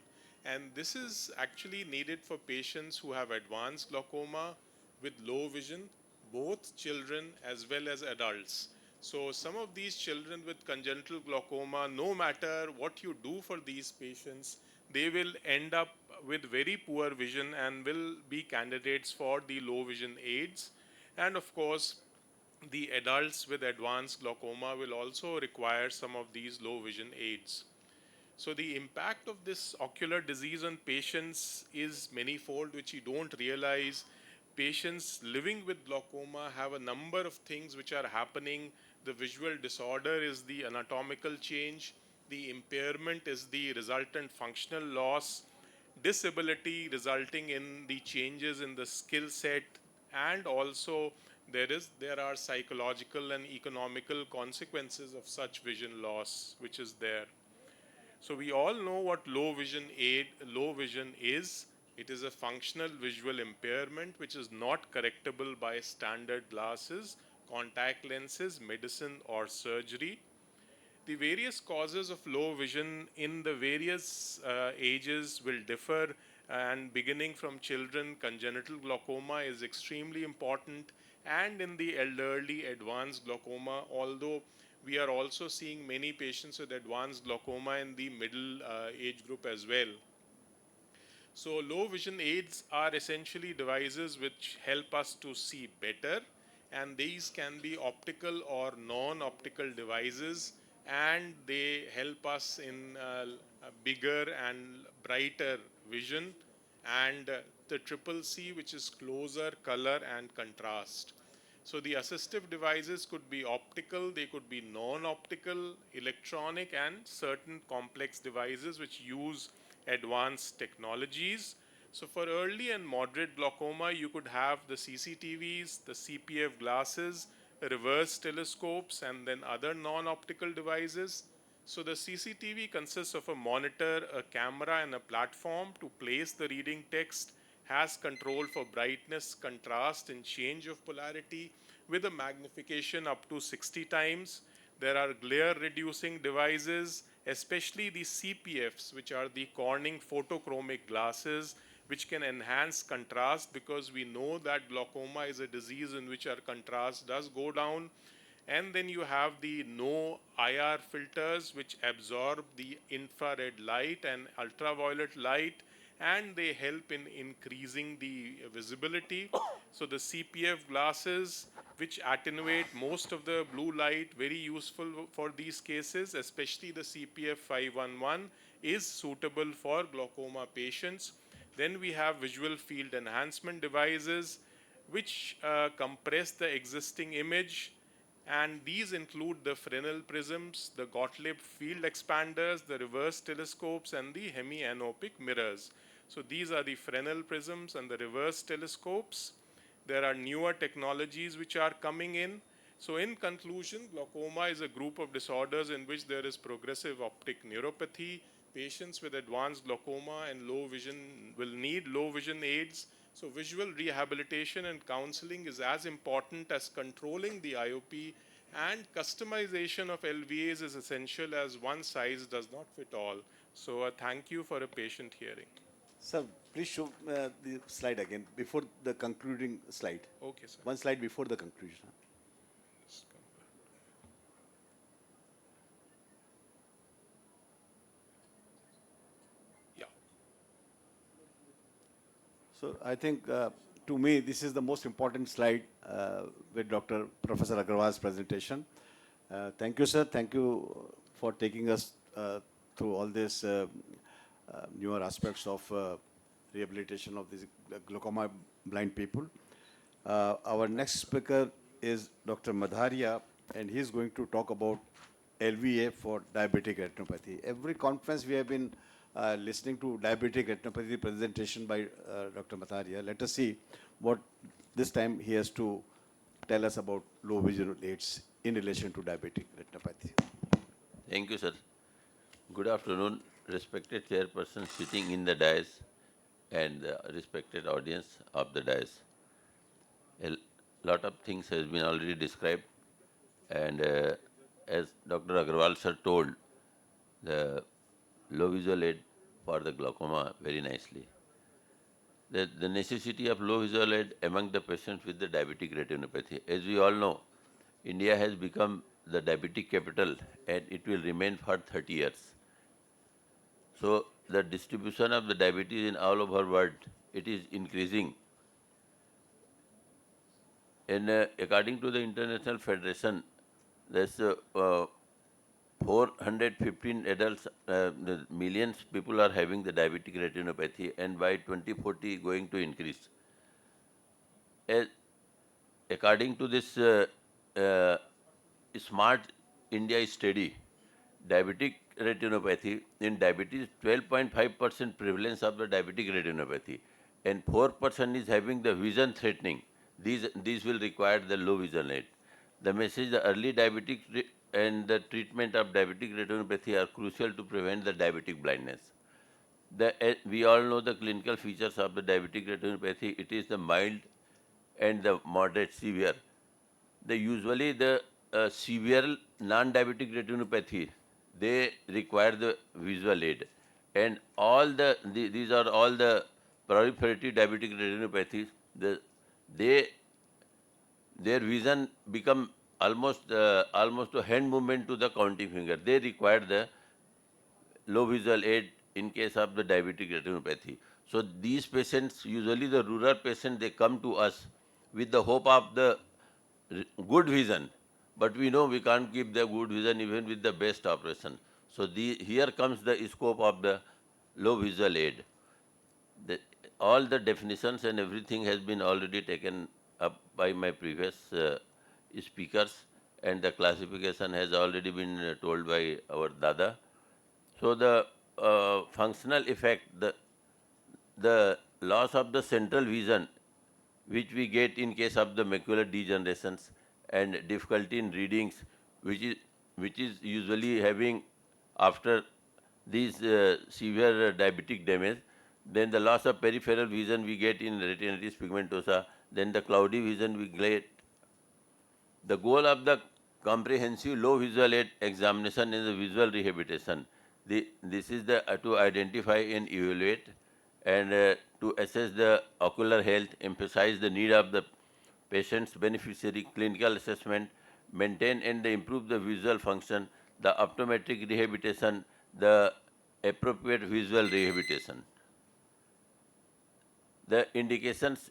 And this is actually needed for patients who have advanced glaucoma with low vision, both children as well as adults. So some of these children with congenital glaucoma, no matter what you do for these patients, they will end up with very poor vision and will be candidates for the low vision aids. And of course, the adults with advanced glaucoma will also require some of these low vision aids. So the impact of this ocular disease on patients is manifold, which you don't realize. Patients living with glaucoma have a number of things which are happening. The visual disorder is the anatomical change. The impairment is the resultant functional loss. Disability resulting in the changes in the skill set, and also there are psychological and economical consequences of such vision loss which is there. So we all know what low vision is. It is a functional visual impairment which is not correctable by standard glasses, contact lenses, medicine or surgery. The various causes of low vision in the various ages will differ, and beginning from children, congenital glaucoma is extremely important, and in the elderly, advanced glaucoma, although we are also seeing many patients with advanced glaucoma in the middle age group as well. So low vision aids are essentially devices which help us to see better, and these can be optical or non-optical devices, and they help us in a bigger and brighter vision, and the triple C, which is closer, color and contrast. So the assistive devices could be optical, they could be non-optical, electronic, and certain complex devices which use advanced technologies. So for early and moderate glaucoma, you could have the CCTVs, the CPF glasses, reverse telescopes, and then other non-optical devices. So the CCTV consists of a monitor, a camera, and a platform to place the reading text, has control for brightness, contrast, and change of polarity with a magnification up to 60 times. There are glare reducing devices, especially the CPFs, which are the Corning photochromic glasses, which can enhance contrast, because we know that glaucoma is a disease in which our contrast does go down. And then you have the no IR filters, which absorb the infrared light and ultraviolet light, and they help in increasing the visibility. So the CPF glasses, which attenuate most of the blue light, very useful for these cases, especially the CPF 511 is suitable for glaucoma patients. Then we have visual field enhancement devices, which compress the existing image, and these include the Fresnel prisms, the Gottlieb field expanders, the reverse telescopes, and the hemianopic mirrors. So these are the Fresnel prisms and the reverse telescopes. There are newer technologies which are coming in. So in conclusion, glaucoma is a group of disorders in which there is progressive optic neuropathy. Patients with advanced glaucoma and low vision will need low vision aids. So visual rehabilitation and counseling is as important as controlling the IOP, and customization of LVAs is essential, as one size does not fit all. So thank you for a patient hearing. Sir, please show the slide again before the concluding slide. Okay, sir. One slide before the conclusion. Yeah. So I think, to me, this is the most important slide with Dr. Professor Agarwal's presentation. Thank you, sir. Thank you for taking us through all these newer aspects of rehabilitation of these glaucoma blind people. Our next speaker is Dr. Madharia, and he's going to talk about LVA for diabetic retinopathy. Every conference we have been listening to diabetic retinopathy presentation by Dr. Madharia. Let us see what this time he has to tell us about low vision aids in relation to diabetic retinopathy. Thank you, sir. Good afternoon, respected chairperson sitting in the dais and the respected audience of the dais. A lot of things has been already described, and as Dr. Agarwal sir told, the low visual aid for the glaucoma very nicely. the necessity of low visual aid among the patients with the diabetic retinopathy. As we all know, India has become the diabetic capital and it will remain for 30 years. So the distribution of the diabetes in all over world, it is increasing. And according to the International Federation, there's 415 adults, the millions people are having the diabetic retinopathy, and by 2040 going to increase. As, according to this uh, Smart India study, diabetic retinopathy, in diabetes 12.5% prevalence of the diabetic retinopathy and 4% is having the vision threatening. These will require the low vision aid. The message, the early diabetic and the treatment of diabetic retinopathy are crucial to prevent the diabetic blindness. We all know the clinical features of the diabetic retinopathy. It is the mild and the moderate severe. Usually the severe non-diabetic retinopathy, they require the visual aid, and these are all the proliferative diabetic retinopathies. They their vision become almost a hand movement to the counting finger. They require the low visual aid in case of the diabetic retinopathy. So these patients, usually the rural patients, they come to us with the hope of the good vision, but we know we can't keep the good vision even with the best operation. So here comes the scope of the low visual aid. The, all the definitions and everything has been already taken up by my previous speakers, and the classification has already been told by our Dada. So the functional effect, the loss of the central vision, which we get in case of the macular degenerations and difficulty in readings, which is usually having after these severe diabetic damage. Then the loss of peripheral vision we get in retinitis pigmentosa. Then the cloudy vision we get. The goal of the comprehensive low visual aid examination is the visual rehabilitation. This is to identify and evaluate and to assess the ocular health, emphasize the need of the patient's beneficiary, clinical assessment, maintain and improve the visual function, the optometric rehabilitation, the appropriate visual rehabilitation. The indications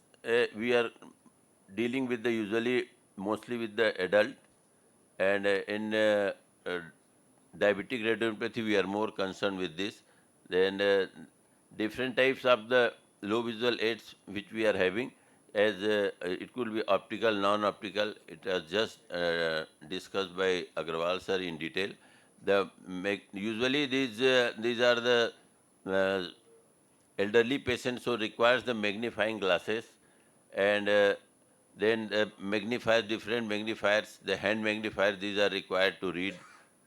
we are dealing with usually mostly with the adult, and in diabetic retinopathy we are more concerned with this. Then different types of the low visual aids which we are having, as it could be optical, non-optical. It was just discussed by Agrawal sir in detail. Usually these are the uh, elderly patients who requires the magnifying glasses, and then magnifiers, different magnifiers, the hand magnifiers, these are required to read,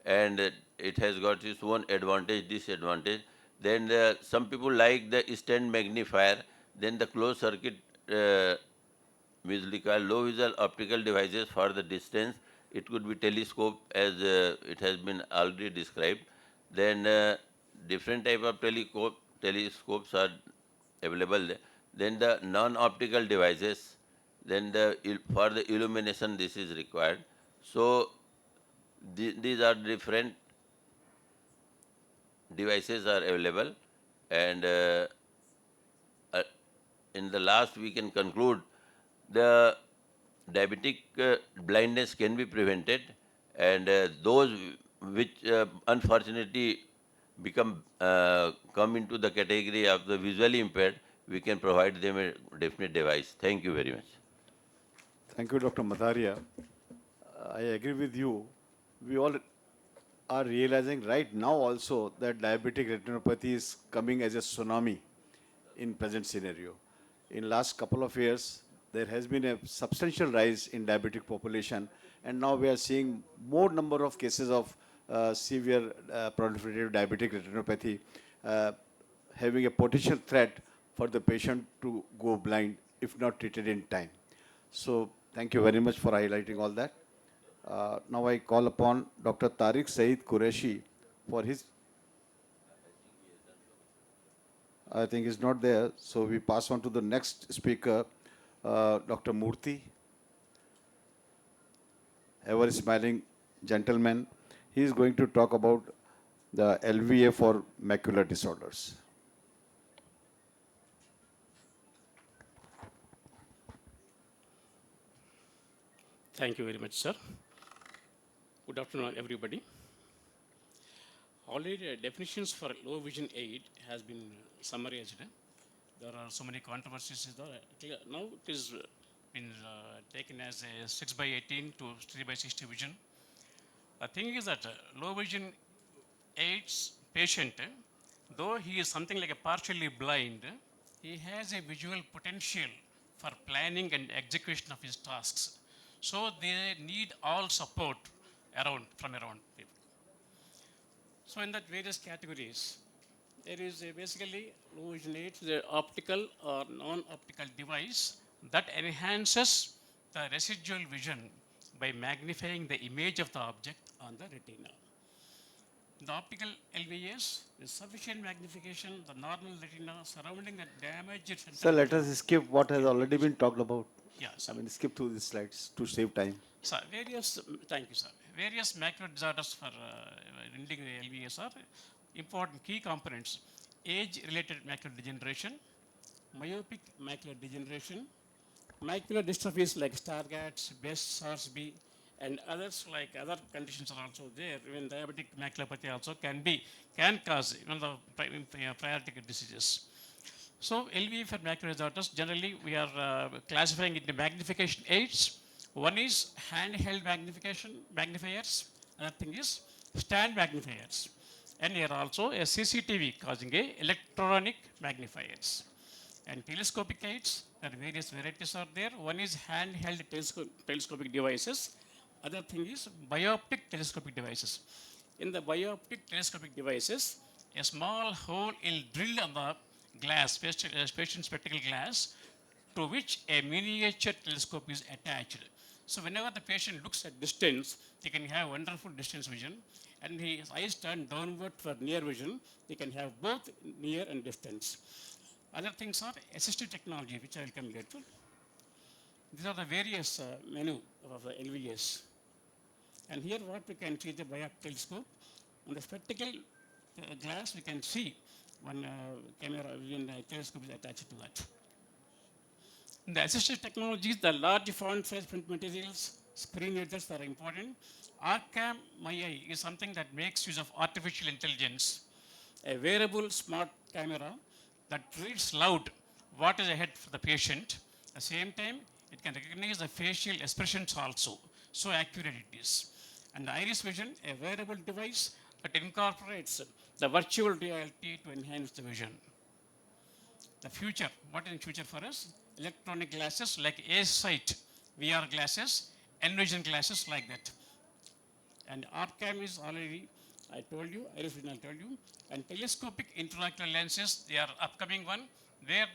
and it has got its own advantage, disadvantage. Then some people like the stand magnifier, then the closed circuit usually called low visual optical devices for the distance. It could be telescope, as it has been already described. Then different type of telescopes are available. Then the non-optical devices. Then for the illumination this is required. So these are different devices are available, and uh, in the last we can conclude the diabetic blindness can be prevented, and those which unfortunately come into the category of the visually impaired, we can provide them a definite device. Thank you very much. Thank you, Dr. Matharia. I agree with you. We all are realizing right now also that diabetic retinopathy is coming as a tsunami in present scenario. In last couple of years, there has been a substantial rise in diabetic population, and now we are seeing more number of cases of severe proliferative diabetic retinopathy having a potential threat for the patient to go blind if not treated in time. So thank you very much for highlighting all that. Now I call upon Dr. Tariq Saeed Qureshi for his. I think is not there. So we pass on to the next speaker, Dr. Murthy, ever smiling gentleman. He is going to talk about the LVA for macular disorders. Thank you very much, sir. Good afternoon, everybody. Already, definitions for low vision aid has been summarized. There are so many controversies there. Now it is been taken as a 6 by 18 to 3 by 60 vision. The thing is that low vision aids patient, though he is something like a partially blind, he has a visual potential for planning and execution of his tasks. So they need all support from around people. So in that various categories, there is basically low vision aids, the optical or non-optical device that enhances the residual vision by magnifying the image of the object on the retina. The optical LVAs with sufficient magnification, the normal retina surrounding the damaged center. Sir, let us skip what has already been talked about. Yeah, sir. I mean, skip through the slides to save time. Sir, thank you, sir. Various macular disorders for indicating the LVAs are important key components. Age-related macular degeneration, myopic macular degeneration, macular dystrophies like Stargardt's, Best, SARS-B, and others like other conditions are also there. Even diabetic maculopathy also can cause the priority diseases. So LVA for macular disorders, generally we are classifying into magnification aids. One is handheld magnifiers. Another thing is stand magnifiers. And here also a CCTV causing a electronic magnifiers. And telescopic aids, there are various varieties are there. One is handheld telescopic devices. Other thing is bioptic telescopic devices. In the bioptic telescopic devices, a small hole is drilled on the glass, patient spectacle glass, to which a miniature telescope is attached. So whenever the patient looks at distance, he can have wonderful distance vision, and his eyes turn downward for near vision. He can have both near and distance. Other things are assistive technology, which I will come later. These are the various menu of the LVAs. And here what we can see the bioptic telescope. On the spectacle glass, we can see one camera vision telescope is attached to that. In the assistive technologies, the large font size print materials, screen readers are important. Arcam MyEye is something that makes use of artificial intelligence. A wearable smart camera that reads loud what is ahead for the patient. At the same time, it can recognize the facial expressions also. So accurate it is. And the iris vision, a wearable device that incorporates the virtual reality to enhance the vision. The future, what is the future for us? Electronic glasses like A-Sight, VR glasses, Envision glasses like that. And Arcam is already, I told you, iris vision I told you. And telescopic intraocular lenses, they are upcoming one, where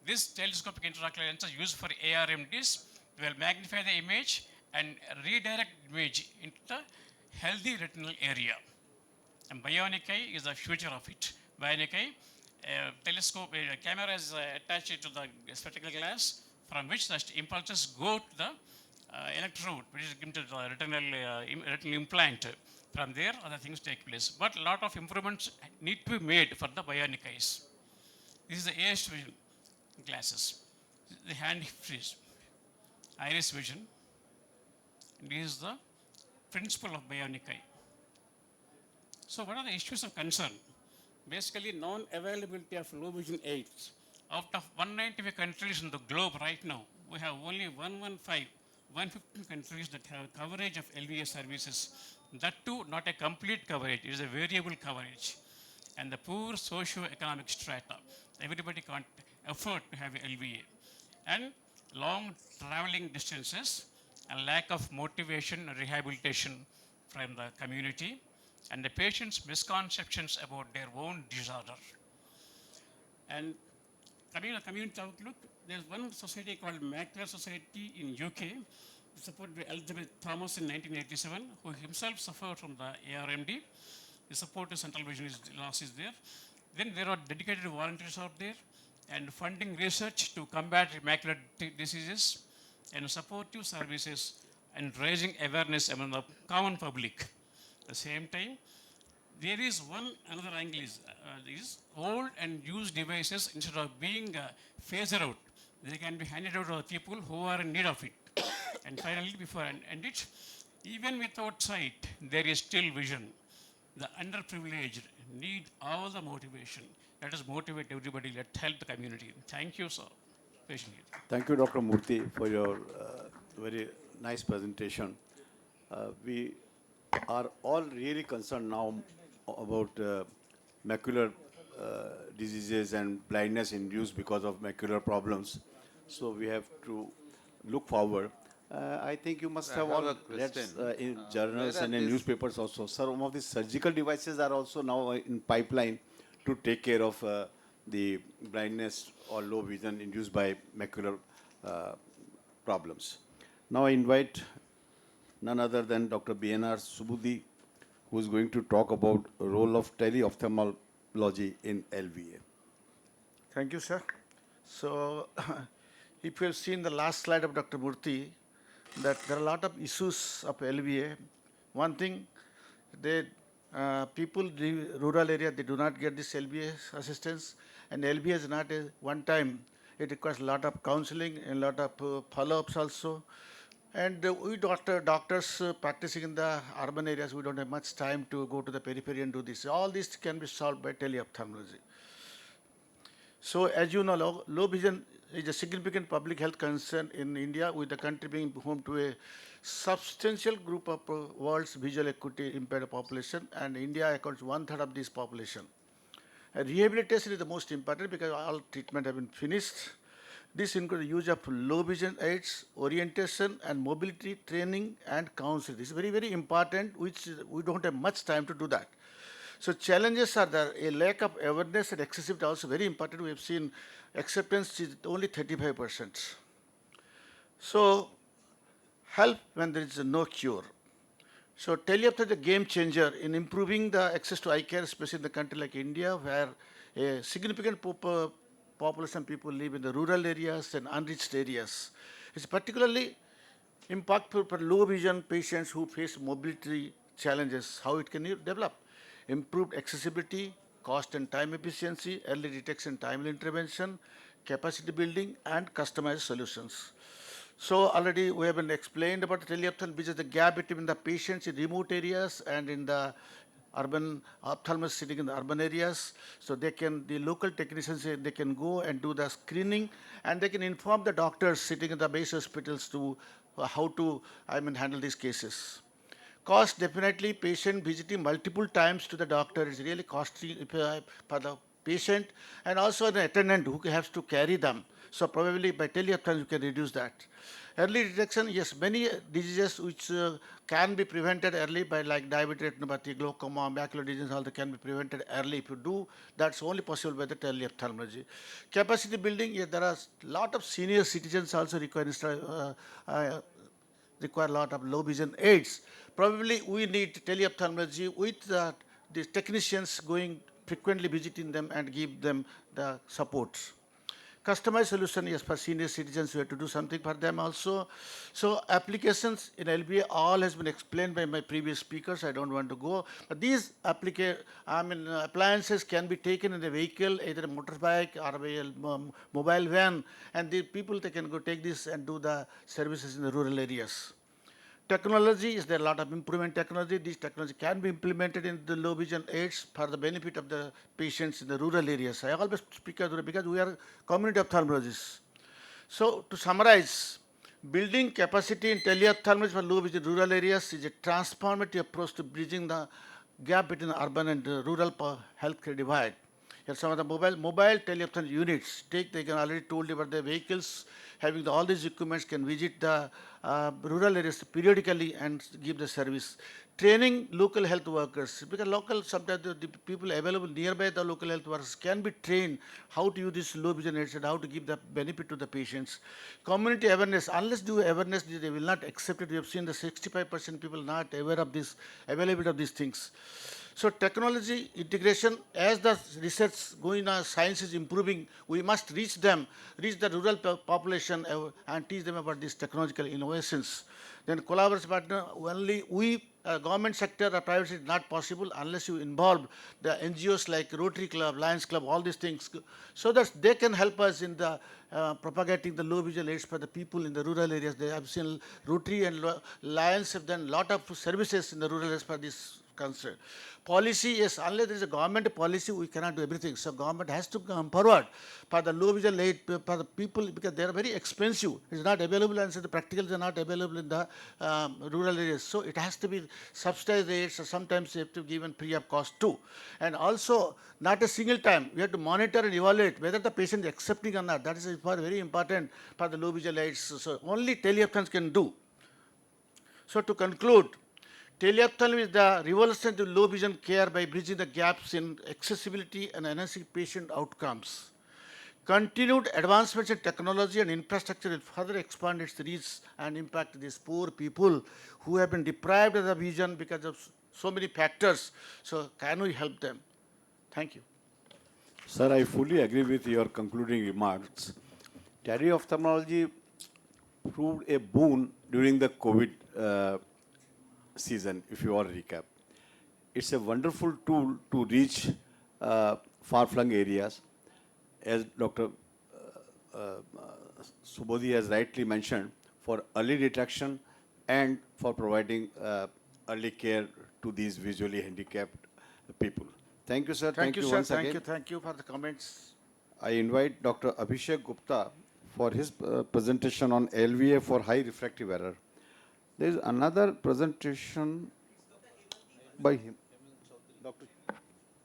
this telescopic intraocular lens is used for ARMDs, will magnify the image and redirect image into the healthy retinal area. And bionic eye is the future of it. Bionic eye, telescope, camera is attached to the spectacle glass, from which the impulses go to the electrode, which is given to the retinal implant. From there, other things take place. But a lot of improvements need to be made for the bionic eyes. This is the AIOS vision glasses, the hand freeze, iris vision. This is the principle of bionic eye. So what are the issues of concern? Basically, non-availability of low vision aids. Out of 195 countries in the globe right now, we have only 115 countries that have coverage of LVA services. That too, not a complete coverage, it is a variable coverage. And the poor socio-economic strata, everybody can't afford to have LVA. And long traveling distances, and lack of motivation and rehabilitation from the community, and the patient's misconceptions about their own disorder. And coming to the community outlook, there's one society called Macular Society in UK, supported by Elizabeth Thomas in 1987, who himself suffered from the ARMD. The support to central vision loss is there. Then there are dedicated volunteers out there and funding research to combat macular diseases and supportive services and raising awareness among the common public. At the same time, there is one another angle is old and used devices instead of being phased out, they can be handed out to the people who are in need of it. And finally, before I end it, even without sight, there is still vision. The underprivileged need all the motivation. Let us motivate everybody. Let's help the community. Thank you, sir. Patiently. Thank you, Dr. Murthy, for your very nice presentation. We are all really concerned now about macular diseases and blindness induced because of macular problems. So we have to look forward. I think you must have all read in journals and in newspapers also. Some of these surgical devices are also now in pipeline to take care of the blindness or low vision induced by macular problems. Now I invite none other than Dr. BNR Subudhi, who is going to talk about the role of teleophthalmology in LVA. Thank you, sir. So, if you have seen the last slide of Dr. Murthy, that there are a lot of issues of LVA. One thing, people in rural area, they do not get this LVA assistance, and LVA is not a one time. It requires a lot of counseling and a lot of follow-ups also. And we doctors practicing in the urban areas, we don't have much time to go to the periphery and do this. All this can be solved by teleophthalmology. So as you know, low vision is a significant public health concern in India, with the country being home to a substantial group of world's visual acuity impaired population, and India accounts 1/3 of this population. Rehabilitation is the most important because all treatment have been finished. This includes the use of low vision aids, orientation and mobility training and counseling. This is very, very important, which we don't have much time to do that. So challenges are there. A lack of awareness and accessibility also very important. We have seen acceptance is only 35%. So help when there is no cure. So teleophthalmology is a game changer in improving the access to eye care, especially in the country like India, where a significant population people live in the rural areas and unreached areas. It's particularly impactful for low vision patients who face mobility challenges, how it can develop. Improved accessibility, cost and time efficiency, early detection, timely intervention, capacity building, and customized solutions. So already we have been explained about teleophthalmology, which is the gap between the patients in remote areas and in the urban ophthalmologists sitting in the urban areas. So they can, the local technicians, they can go and do the screening, and they can inform the doctors sitting in the base hospitals to how to, handle these cases. Cost, definitely, patient visiting multiple times to the doctor is really costly for the patient, and also the attendant who has to carry them. So probably by teleophthalmology you can reduce that. Early detection, yes, many diseases which can be prevented early by like diabetes, retinopathy, glaucoma, macular disease, all that can be prevented early. If you do, that's only possible by the teleophthalmology. Capacity building, yes, there are a lot of senior citizens also require a lot of low vision aids. Probably we need teleophthalmology with the technicians going frequently visiting them and give them the support. Customized solution, yes, for senior citizens, we have to do something for them also. So applications in LVA, all has been explained by my previous speakers. I don't want to go. But these appliances can be taken in a vehicle, either a motorbike or a mobile van, and the people, they can go take this and do the services in the rural areas. Technology, is there a lot of improvement technology? This technology can be implemented in the low vision aids for the benefit of the patients in the rural areas. I always speak of rural because we are community ophthalmologists. So to summarize, building capacity in teleophthalmology for low vision rural areas is a transformative approach to bridging the gap between the urban and the rural healthcare divide. Here some of the mobile teleophthalmology units, they can already told you about the vehicles having all these equipments can visit the rural areas periodically and give the service. Training local health workers, because sometimes the people available nearby the local health workers can be trained how to use this low vision aids and how to give the benefit to the patients. Community awareness, unless do awareness, they will not accept it. We have seen the 65% people not aware of this, availability of these things. So technology integration, as the research going on, science is improving, we must reach them, reach the rural population and teach them about these technological innovations. Then collaboration partner, only we, government sector or private sector, is not possible unless you involve the NGOs like Rotary Club, Lions Club, all these things, so that they can help us in the propagating the low vision aids for the people in the rural areas. They have seen Rotary and Lions have done a lot of services in the rural areas for this concern. Policy, yes, unless there is a government policy, we cannot do everything. So government has to come forward for the low vision aid for the people, because they are very expensive. It's not available, and so the practicals are not available in the rural areas. So it has to be subsidized aids, so sometimes you have to give free of cost too. And also, not a single time, we have to monitor and evaluate whether the patient is accepting or not. That is very important for the low vision aids. So only teleopticians can do. So to conclude, teleophthalmology is the revolution to low vision care by bridging the gaps in accessibility and enhancing patient outcomes. Continued advancements in technology and infrastructure will further expand its reach and impact these poor people who have been deprived of the vision because of so many factors. So can we help them? Thank you. Sir, I fully agree with your concluding remarks. Teleophthalmology proved a boon during the COVID season, if you all recap. It's a wonderful tool to reach far-flung areas. As Dr. Subodhi has rightly mentioned, for early detection and for providing early care to these visually handicapped people. Thank you, sir. Thank you, sir. once Thank again. you. Thank you for the comments. I invite Dr. Abhishek Gupta for his presentation on LVA for high refractive error. There is another presentation by him.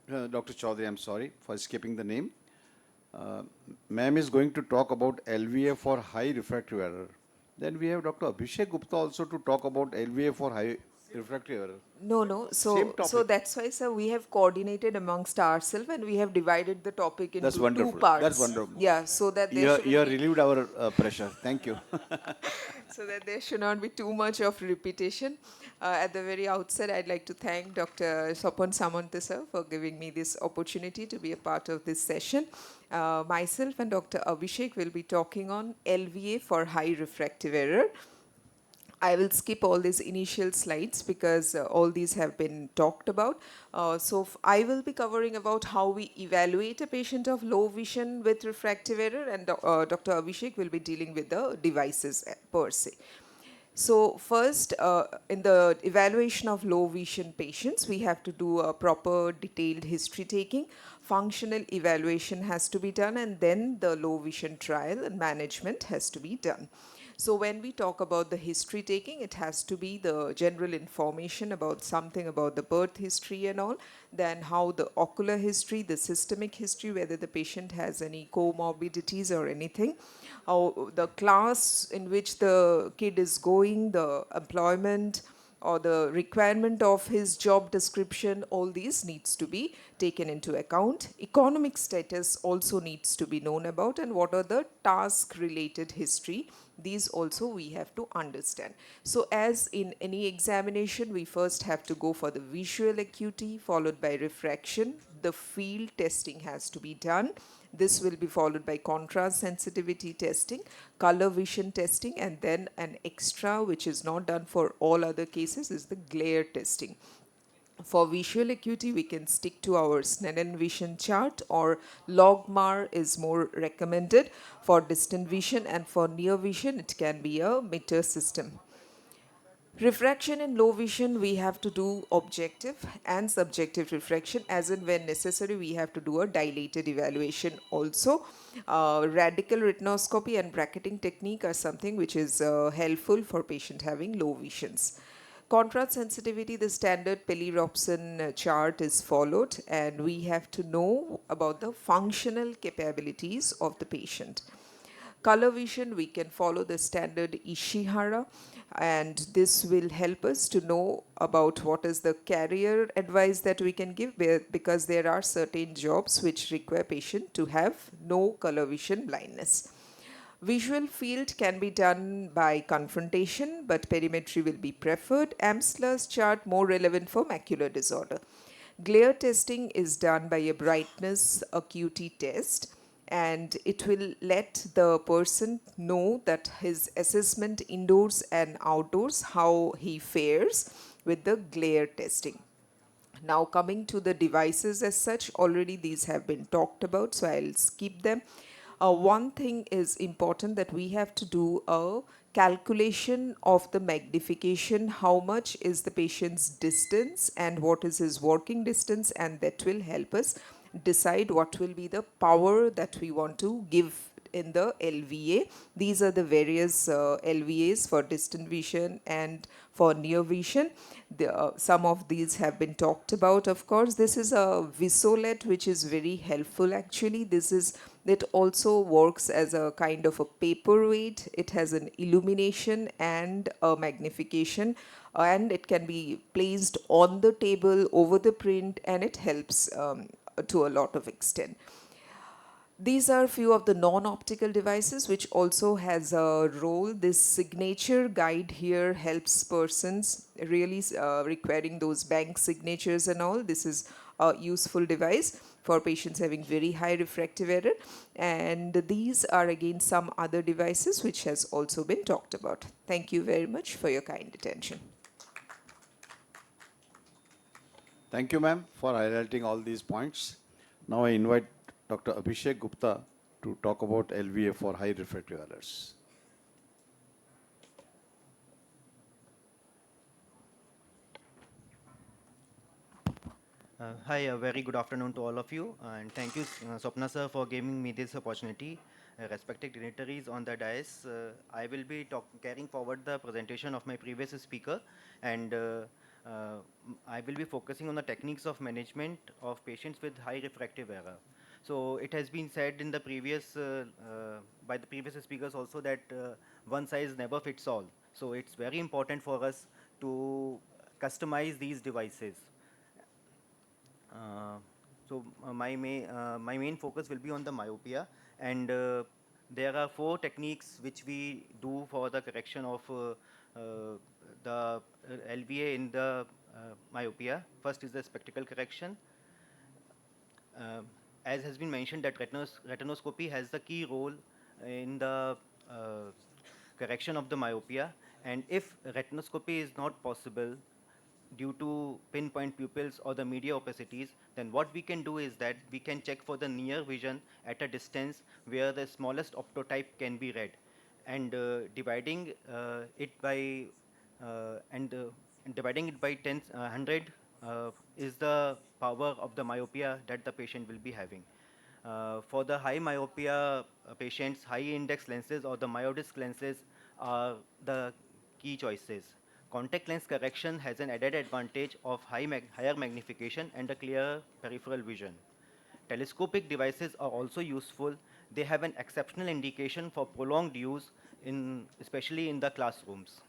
Dr. Chaudhary, I'm sorry for skipping the name. Ma'am is going to talk about LVA for high refractive error. Then we have Dr. Abhishek Gupta also to talk about LVA for high refractive error. No. Same So topic. that's why, sir, we have coordinated amongst ourselves and we have divided the topic into That's wonderful. two parts. That's wonderful. Yeah, so that there You shouldn't be, relieved our pressure. Thank you. so that there should not be too much of repetition. At the very outset, I'd like to thank Dr. Sopon Samanta, sir, for giving me this opportunity to be a part of this session. Myself and Dr. Abhishek will be talking on LVA for high refractive error. I will skip all these initial slides because all these have been talked about. I will be covering about how we evaluate a patient of low vision with refractive error, and Dr. Abhishek will be dealing with the devices per se. So first, in the evaluation of low vision patients, we have to do a proper detailed history taking. Functional evaluation has to be done, and then the low vision trial and management has to be done. So when we talk about the history taking, it has to be the general information about something about the birth history and all, then how the ocular history, the systemic history, whether the patient has any comorbidities or anything, how the class in which the kid is going, the employment or the requirement of his job description, all these needs to be taken into account. Economic status also needs to be known about, and what are the task related history, these also we have to understand. So as in any examination, we first have to go for the visual acuity followed by refraction. The field testing has to be done. This will be followed by contrast sensitivity testing, color vision testing, and then an extra, which is not done for all other cases, is the glare testing. For visual acuity, we can stick to our Snellen vision chart, or logMAR is more recommended for distant vision, and for near vision, it can be a meter system. Refraction in low vision, we have to do objective and subjective refraction. As and when necessary, we have to do a dilated evaluation also. Radical retinoscopy and bracketing technique are something which is helpful for patient having low visions. Contrast sensitivity, the standard Pelly-Robson chart is followed, and we have to know about the functional capabilities of the patient. Color vision, we can follow the standard Ishihara, and this will help us to know about what is the career advice that we can give, because there are certain jobs which require patient to have no color vision blindness. Visual field can be done by confrontation, but perimetry will be preferred. Amsler's chart more relevant for macular disorder. Glare testing is done by a brightness acuity test, and it will let the person know that his assessment indoors and outdoors, how he fares with the glare testing. Now, coming to the devices as such, already these have been talked about, so I'll skip them. One thing is important, that we have to do a calculation of the magnification, how much is the patient's distance and what is his working distance, and that will help us decide what will be the power that we want to give in the LVA. These are the various LVAs for distant vision and for near vision. Some of these have been talked about, of course. This is a Visolet, which is very helpful actually. It also works as a kind of a paperweight. It has an illumination and a magnification, and it can be placed on the table over the print, and it helps to a lot of extent. These are few of the non-optical devices which also has a role. This signature guide here helps persons really requiring those bank signatures and all. This is a useful device for patients having very high refractive error. And these are again some other devices which has also been talked about. Thank you very much for your kind attention. Thank you, ma'am, for highlighting all these points. Now I invite Dr. Abhishek Gupta to talk about LVA for high refractive errors. Hi, a very good afternoon to all of you, and thank you, Swapna sir, for giving me this opportunity. Respected dignitaries on the dais, I will be carrying forward the presentation of my previous speaker, and I will be focusing on the techniques of management of patients with high refractive error. So it has been said in the previous, by the previous speakers also, that one size never fits all. So it's very important for us to customize these devices. My main focus will be on the myopia, and there are 4 techniques which we do for the correction of the LVA in the myopia. First is the spectacle correction. As has been mentioned, that retinoscopy has the key role in the correction of the myopia, and if retinoscopy is not possible due to pinpoint pupils or the media opacities, then what we can do is that we can check for the near vision at a distance where the smallest optotype can be read, and dividing it by dividing it by 100 is the power of the myopia that the patient will be having. For the high myopia patients, high index lenses or the myodisc lenses are the key choices. Contact lens correction has an added advantage of higher magnification and a clear peripheral vision. Telescopic devices are also useful. They have an exceptional indication for prolonged use, especially in the classrooms.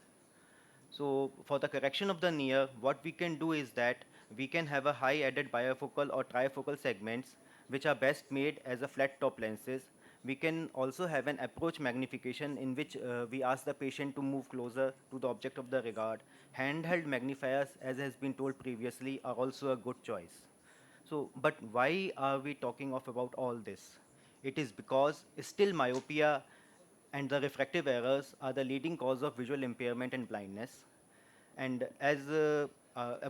So for the correction of the near, what we can do is that we can have a high added bifocal or trifocal segments which are best made as a flat top lenses. We can also have an approach magnification in which we ask the patient to move closer to the object of the regard. Handheld magnifiers, as has been told previously, are also a good choice. So, but why are we talking about all this? It is because still myopia and the refractive errors are the leading cause of visual impairment and blindness. And as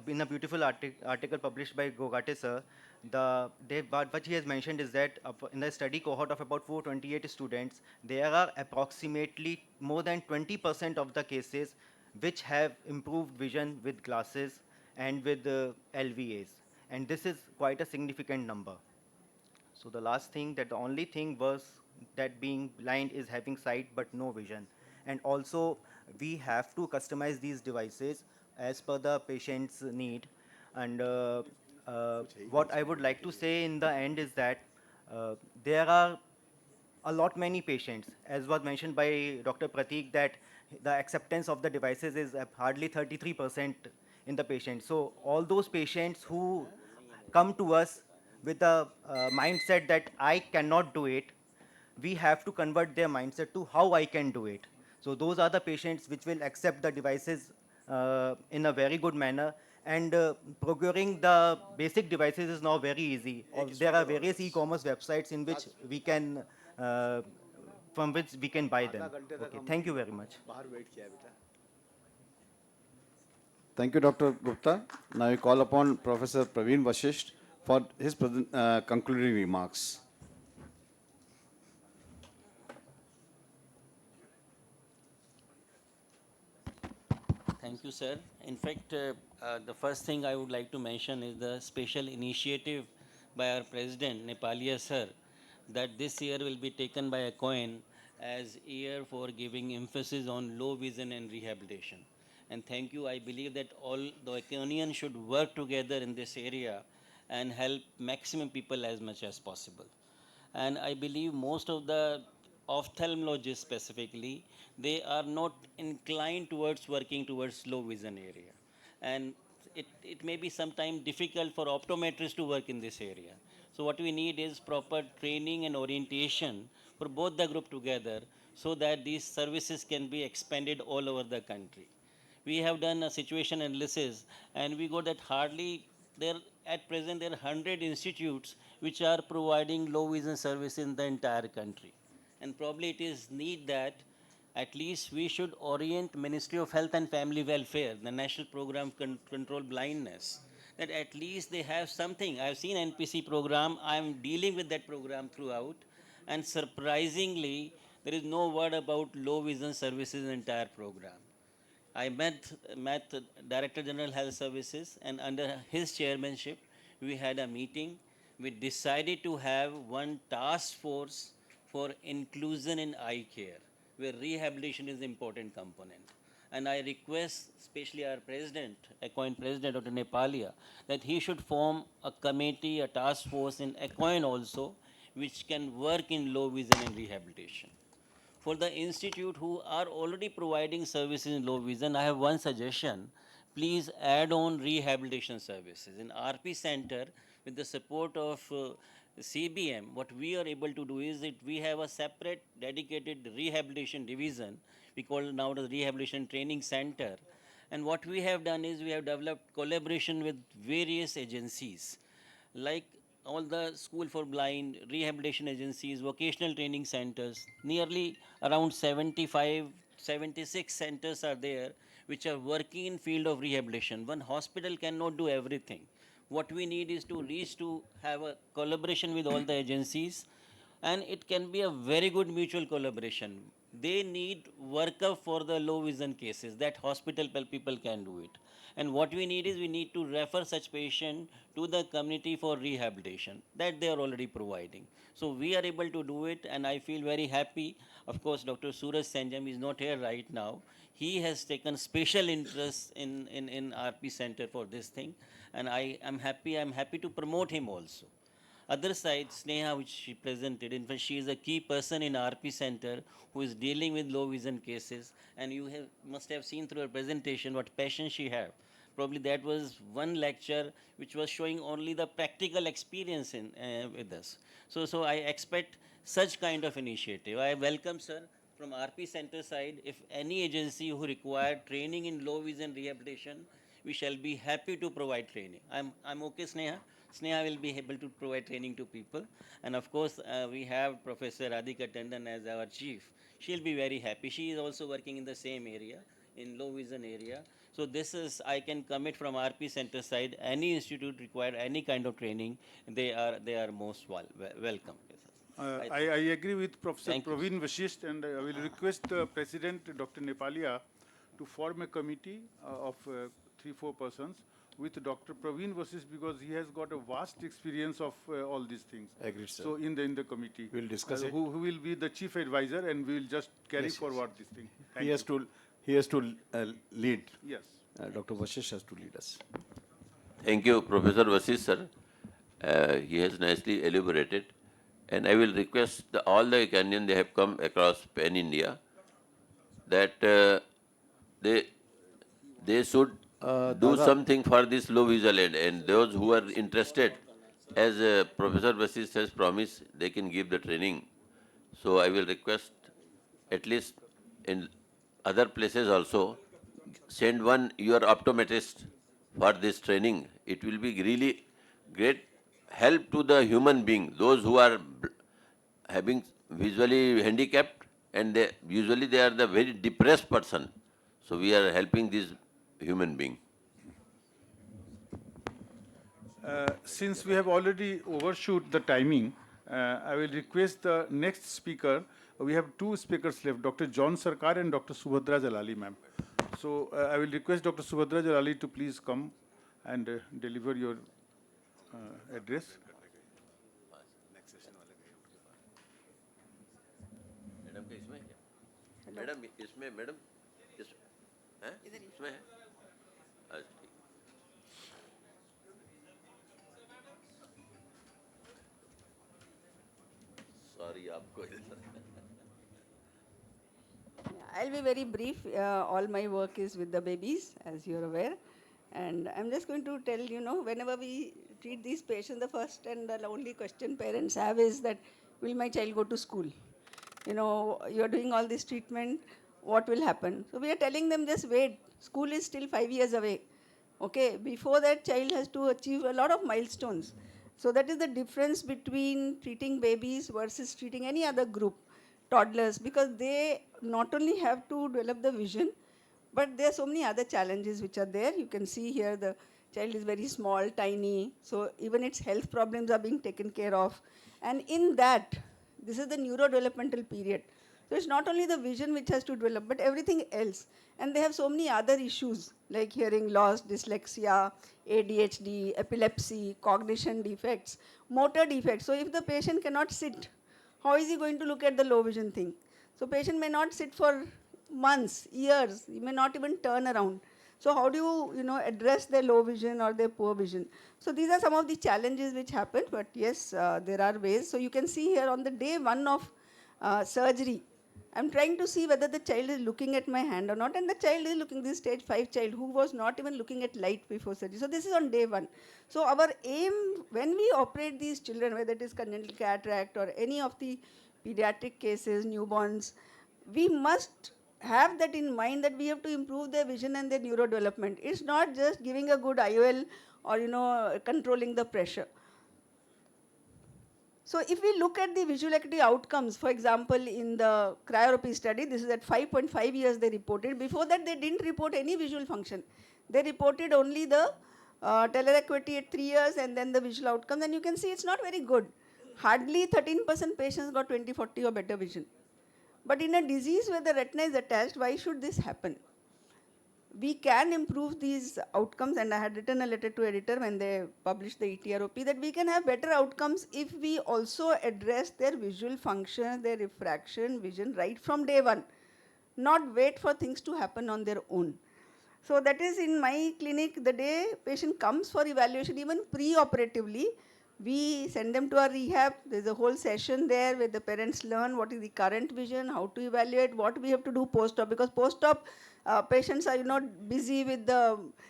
in a beautiful article published by Gogate sir, what he has mentioned is that in the study cohort of about 428 students, there are approximately more than 20% of the cases which have improved vision with glasses and with LVAs. And this is quite a significant number. So the last thing, that the only thing was that being blind is having sight but no vision. And also we have to customize these devices as per the patient's need. And what I would like to say in the end is that there are a lot many patients, as was mentioned by Dr. Pratik, that the acceptance of the devices is hardly 33% in the patient. So all those patients who come to us with a mindset that I cannot do it, we have to convert their mindset to how I can do it. So those are the patients which will accept the devices in a very good manner, And procuring the basic devices is now very easy. There are various e-commerce websites in which we can, from which we can buy them. Okay, thank you very much. Thank you, Dr. Gupta. Now we call upon Professor Praveen Vashisht for his concluding remarks. Thank you, sir. In fact, the first thing I would like to mention is the special initiative by our president, Nepalia sir, that this year will be taken by ACOIN as year for giving emphasis on low vision and rehabilitation. And thank you. I believe that all the ACOINians should work together in this area and help maximum people as much as possible. And I believe most of the ophthalmologists specifically, they are not inclined towards working towards low vision area. And it may be sometimes difficult for optometrists to work in this area. So what we need is proper training and orientation for both the group together so that these services can be expanded all over the country. We have done a situation analysis and we got that hardly there at present there are 100 institutes which are providing low vision service in the entire country. And probably it is need that at least we should orient Ministry of Health and Family Welfare, the National Program Control Blindness, that at least they have something. I've seen NPC program, I'm dealing with that program throughout, and surprisingly, there is no word about low vision services in the entire program. I met Director General Health Services, and under his chairmanship, we had a meeting. We decided to have one task force for inclusion in eye care, where rehabilitation is an important component. And I request, especially our president, ACOIN President Dr. Nepalia, that he should form a committee, a task force in ACOIN also, which can work in low vision and rehabilitation. For the institute who are already providing services in low vision, I have one suggestion. Please add on rehabilitation services. In RP Center, with the support of CBM, what we are able to do is that we have a separate dedicated rehabilitation division. We call it now the Rehabilitation Training Center. And what we have done is we have developed collaboration with various agencies like all the school for blind, rehabilitation agencies, vocational training centers, nearly around 75, 76 centers are there which are working in field of rehabilitation. One hospital cannot do everything. What we need is to reach to have a collaboration with all the agencies, and it can be a very good mutual collaboration. They need workup for the low vision cases that hospital people can do it. And what we need is we need to refer such patient to the community for rehabilitation that they are already providing. So we are able to do it, and I feel very happy. Of course, Dr. Suraj Sanjam is not here right now. He has taken special interest in RP Center for this thing, and I am happy to promote him also. Other side, Sneha, which she presented, in fact, she is a key person in RP Center who is dealing with low vision cases, and you must have seen through her presentation what passion she have. Probably that was one lecture which was showing only the practical experience with us. So I expect such kind of initiative. I welcome, sir, from RP Center side, if any agency who require training in low vision rehabilitation, we shall be happy to provide training. I'm okay, Sneha. Sneha will be able to provide training to people. And of course, we have Professor Radhika Tandon as our chief. She'll be very happy. She is also working in the same area, in low vision area. So this is, I can commit from RP Center side, any institute require any kind of training, they are most welcome. I agree with Professor Thank you. Praveen Vashisht, and I will request the President, Dr. Nepalia, to form a committee of 3-4 persons with Dr. Praveen Vashisht, because he has got a vast experience of all these things. Agreed, sir. So in the committee, We'll discuss it. who will be the chief advisor, and we will just carry Yes, yes. forward this thing. Thank He you. has to lead. Yes. Dr. Vashisht has to lead us. Thank you, Professor Vasis, sir. He has nicely elaborated. And I will request all the Kenyan, they have come across Pan India, that they should do something for this low vision aid. And those who are interested, as Professor Vasis has promised, they can give the training. So I will request, at least in other places also, send one your optometrist for this training. It will be really great help to the human being, those who are having visually handicapped, and usually they are the very depressed person. So we are helping this human being. Since we have already overshoot the timing, I will request the next speaker. We have two speakers left, Dr. John Sarkar and Dr. Subhadra Jalali, ma'am. So I will request Dr. Subhadra Jalali to please come and deliver your address. Madam इसमें madam इसमें है sorry आपको I'll be very brief. All my work is with the babies, as you're aware. And I'm just going to tell, whenever we treat these patients, the first and the only question parents have is that, will my child go to school? You're doing all this treatment, what will happen? So we are telling them, just wait. School is still 5 years away. Okay, before that, child has to achieve a lot of milestones. So that is the difference between treating babies versus treating any other group, toddlers, because they not only have to develop the vision, but there are so many other challenges which are there. You can see here the child is very small, tiny, so even its health problems are being taken care of. And in that, this is the neurodevelopmental period. So it's not only the vision which has to develop, but everything else. And they have so many other issues like hearing loss, dyslexia, ADHD, epilepsy, cognition defects, motor defects. So if the patient cannot sit, how is he going to look at the low vision thing? So patient may not sit for months, years, he may not even turn around. So how do you, address their low vision or their poor vision? So these are some of the challenges which happen, but yes, there are ways. So you can see here on the day 1 of surgery, I'm trying to see whether the child is looking at my hand or not, and the child is looking, this stage 5 child who was not even looking at light before surgery. So this is on day 1. So our aim when we operate these children, whether it is congenital cataract or any of the pediatric cases, newborns, we must have that in mind that we have to improve their vision and their neurodevelopment. It's not just giving a good IOL or controlling the pressure. So if we look at the visual acuity outcomes, for example, in the cryopy study, this is at 5.5 years they reported. Before that, they didn't report any visual function. They reported only the teler acuity at 3 years and then the visual outcomes. And you can see it's not very good. Hardly 13% patients got 20/40 or better vision. But in a disease where the retina is attached, why should this happen? We can improve these outcomes, and I had written a letter to editor when they published the ETROP that we can have better outcomes if we also address their visual function, their refraction, vision right from day 1, not wait for things to happen on their own. So that is in my clinic, the day patient comes for evaluation, even pre-operatively, we send them to our rehab. There's a whole session there where the parents learn what is the current vision, how to evaluate, what we have to do post-op, because post-op patients are busy with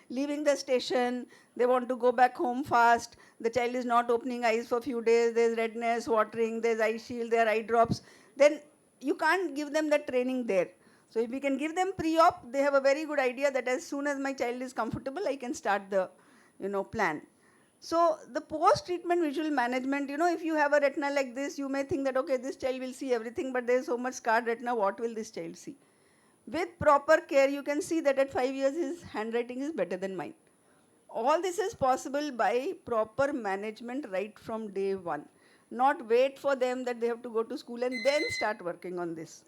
leaving the station, they want to go back home fast, the child is not opening eyes for a few days, there's redness, watering, there's eye shield, there are eye drops, then you can't give them that training there. So if we can give them pre-op, they have a very good idea that as soon as my child is comfortable, I can start the plan. So the post-treatment visual management, if you have a retina like this, you may think that, okay, this child will see everything, but there is so much scarred retina, what will this child see? With proper care, you can see that at 5 years, his handwriting is better than mine. All this is possible by proper management right from day 1. Not wait for them that they have to go to school and then start working on this.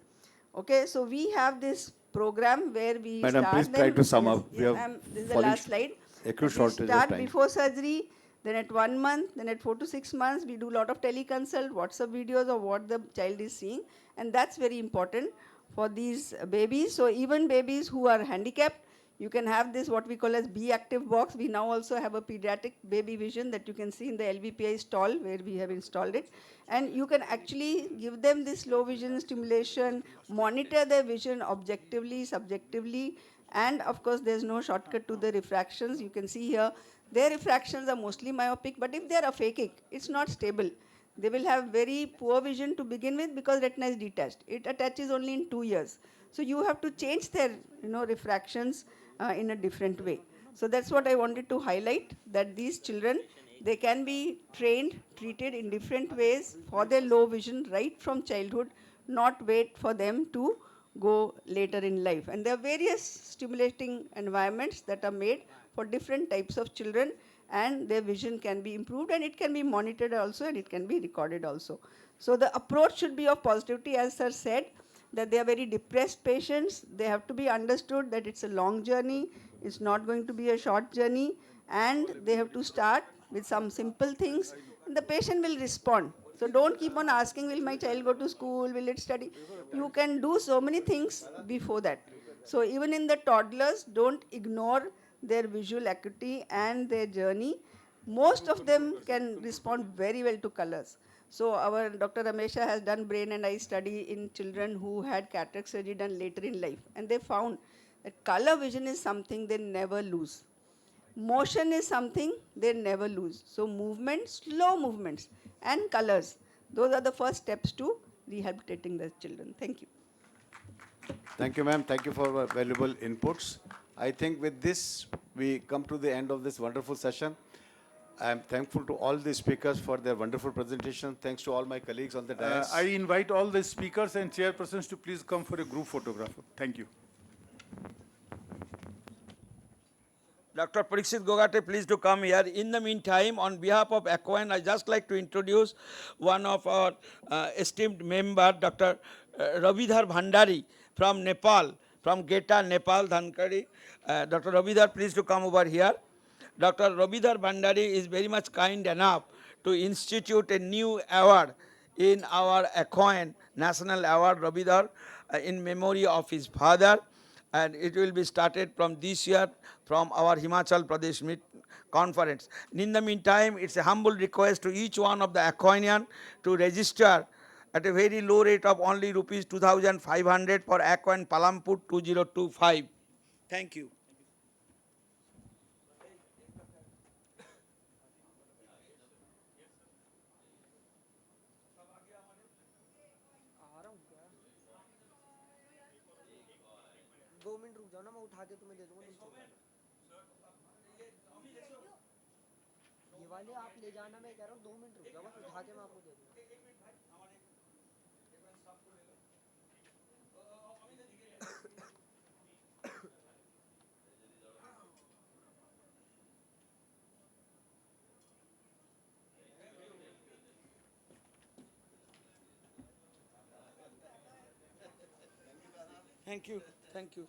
Okay, so we have this program where we Madam, start please them. try to sum Yes, up. We yes, have this is the fallen last slide. acute We shortage of start time. before surgery, then at 1 month, then at 4 to 6 months, we do a lot of teleconsult, WhatsApp videos of what the child is seeing, and that's very important for these babies. So even babies who are handicapped, you can have this what we call as Be Active box. We now also have a pediatric baby vision that you can see in the LVPI stall where we have installed it. And you can actually give them this low vision stimulation, monitor their vision objectively, subjectively, and of course there's no shortcut to the refractions. You can see here, their refractions are mostly myopic, but if they're aphakic, it's not stable. They will have very poor vision to begin with because retina is detached. It attaches only in 2 years. So you have to change their refractions in a different way. So that's what I wanted to highlight, that these children, they can be trained, treated in different ways for their low vision right from childhood, not wait for them to go later in life. And there are various stimulating environments that are made for different types of children, and their vision can be improved, and it can be monitored also, and it can be recorded also. So the approach should be of positivity, as sir said, that they are very depressed patients. They have to be understood that it's a long journey, it's not going to be a short journey, and they have to start with some simple things, and the patient will respond. So don't keep on asking, will my child go to school, will it study? You can do so many things before that. So even in the toddlers, don't ignore their visual acuity and their journey. Most of them can respond very well to colors. So our Dr. Ramesha has done brain and eye study in children who had cataract surgery done later in life, and they found that color vision is something they never lose. Motion is something they never lose. So movement, slow movements, and colors, those are the first steps to rehabilitating the children. Thank you. Thank you, ma'am. Thank you for valuable inputs. I think with this, we come to the end of this wonderful session. I am thankful to all the speakers for their wonderful presentation. Thanks to all my colleagues on the dais. I invite all the speakers and chairpersons to please come for a group photograph. Thank you. Dr. Parikshit Gogate, please to come here. In the meantime, on behalf of ACOIN, I just like to introduce one of our esteemed member, Dr. Rabidhar Bhandari from Nepal, from Geta, Nepal, Dhankari. Dr. Rabidhar, please to come over here. Dr. Rabidhar Bhandari is very much kind enough to institute a new award in our ACOIN National Award, Rabidhar, in memory of his father, and it will be started from this year from our Himachal Pradesh conference. In the meantime, it's a humble request to each one of the ACOINian to register at a very low rate of only rupees 2,500 for ACOIN Palampur 2025. Thank you. Thank you. Thank you.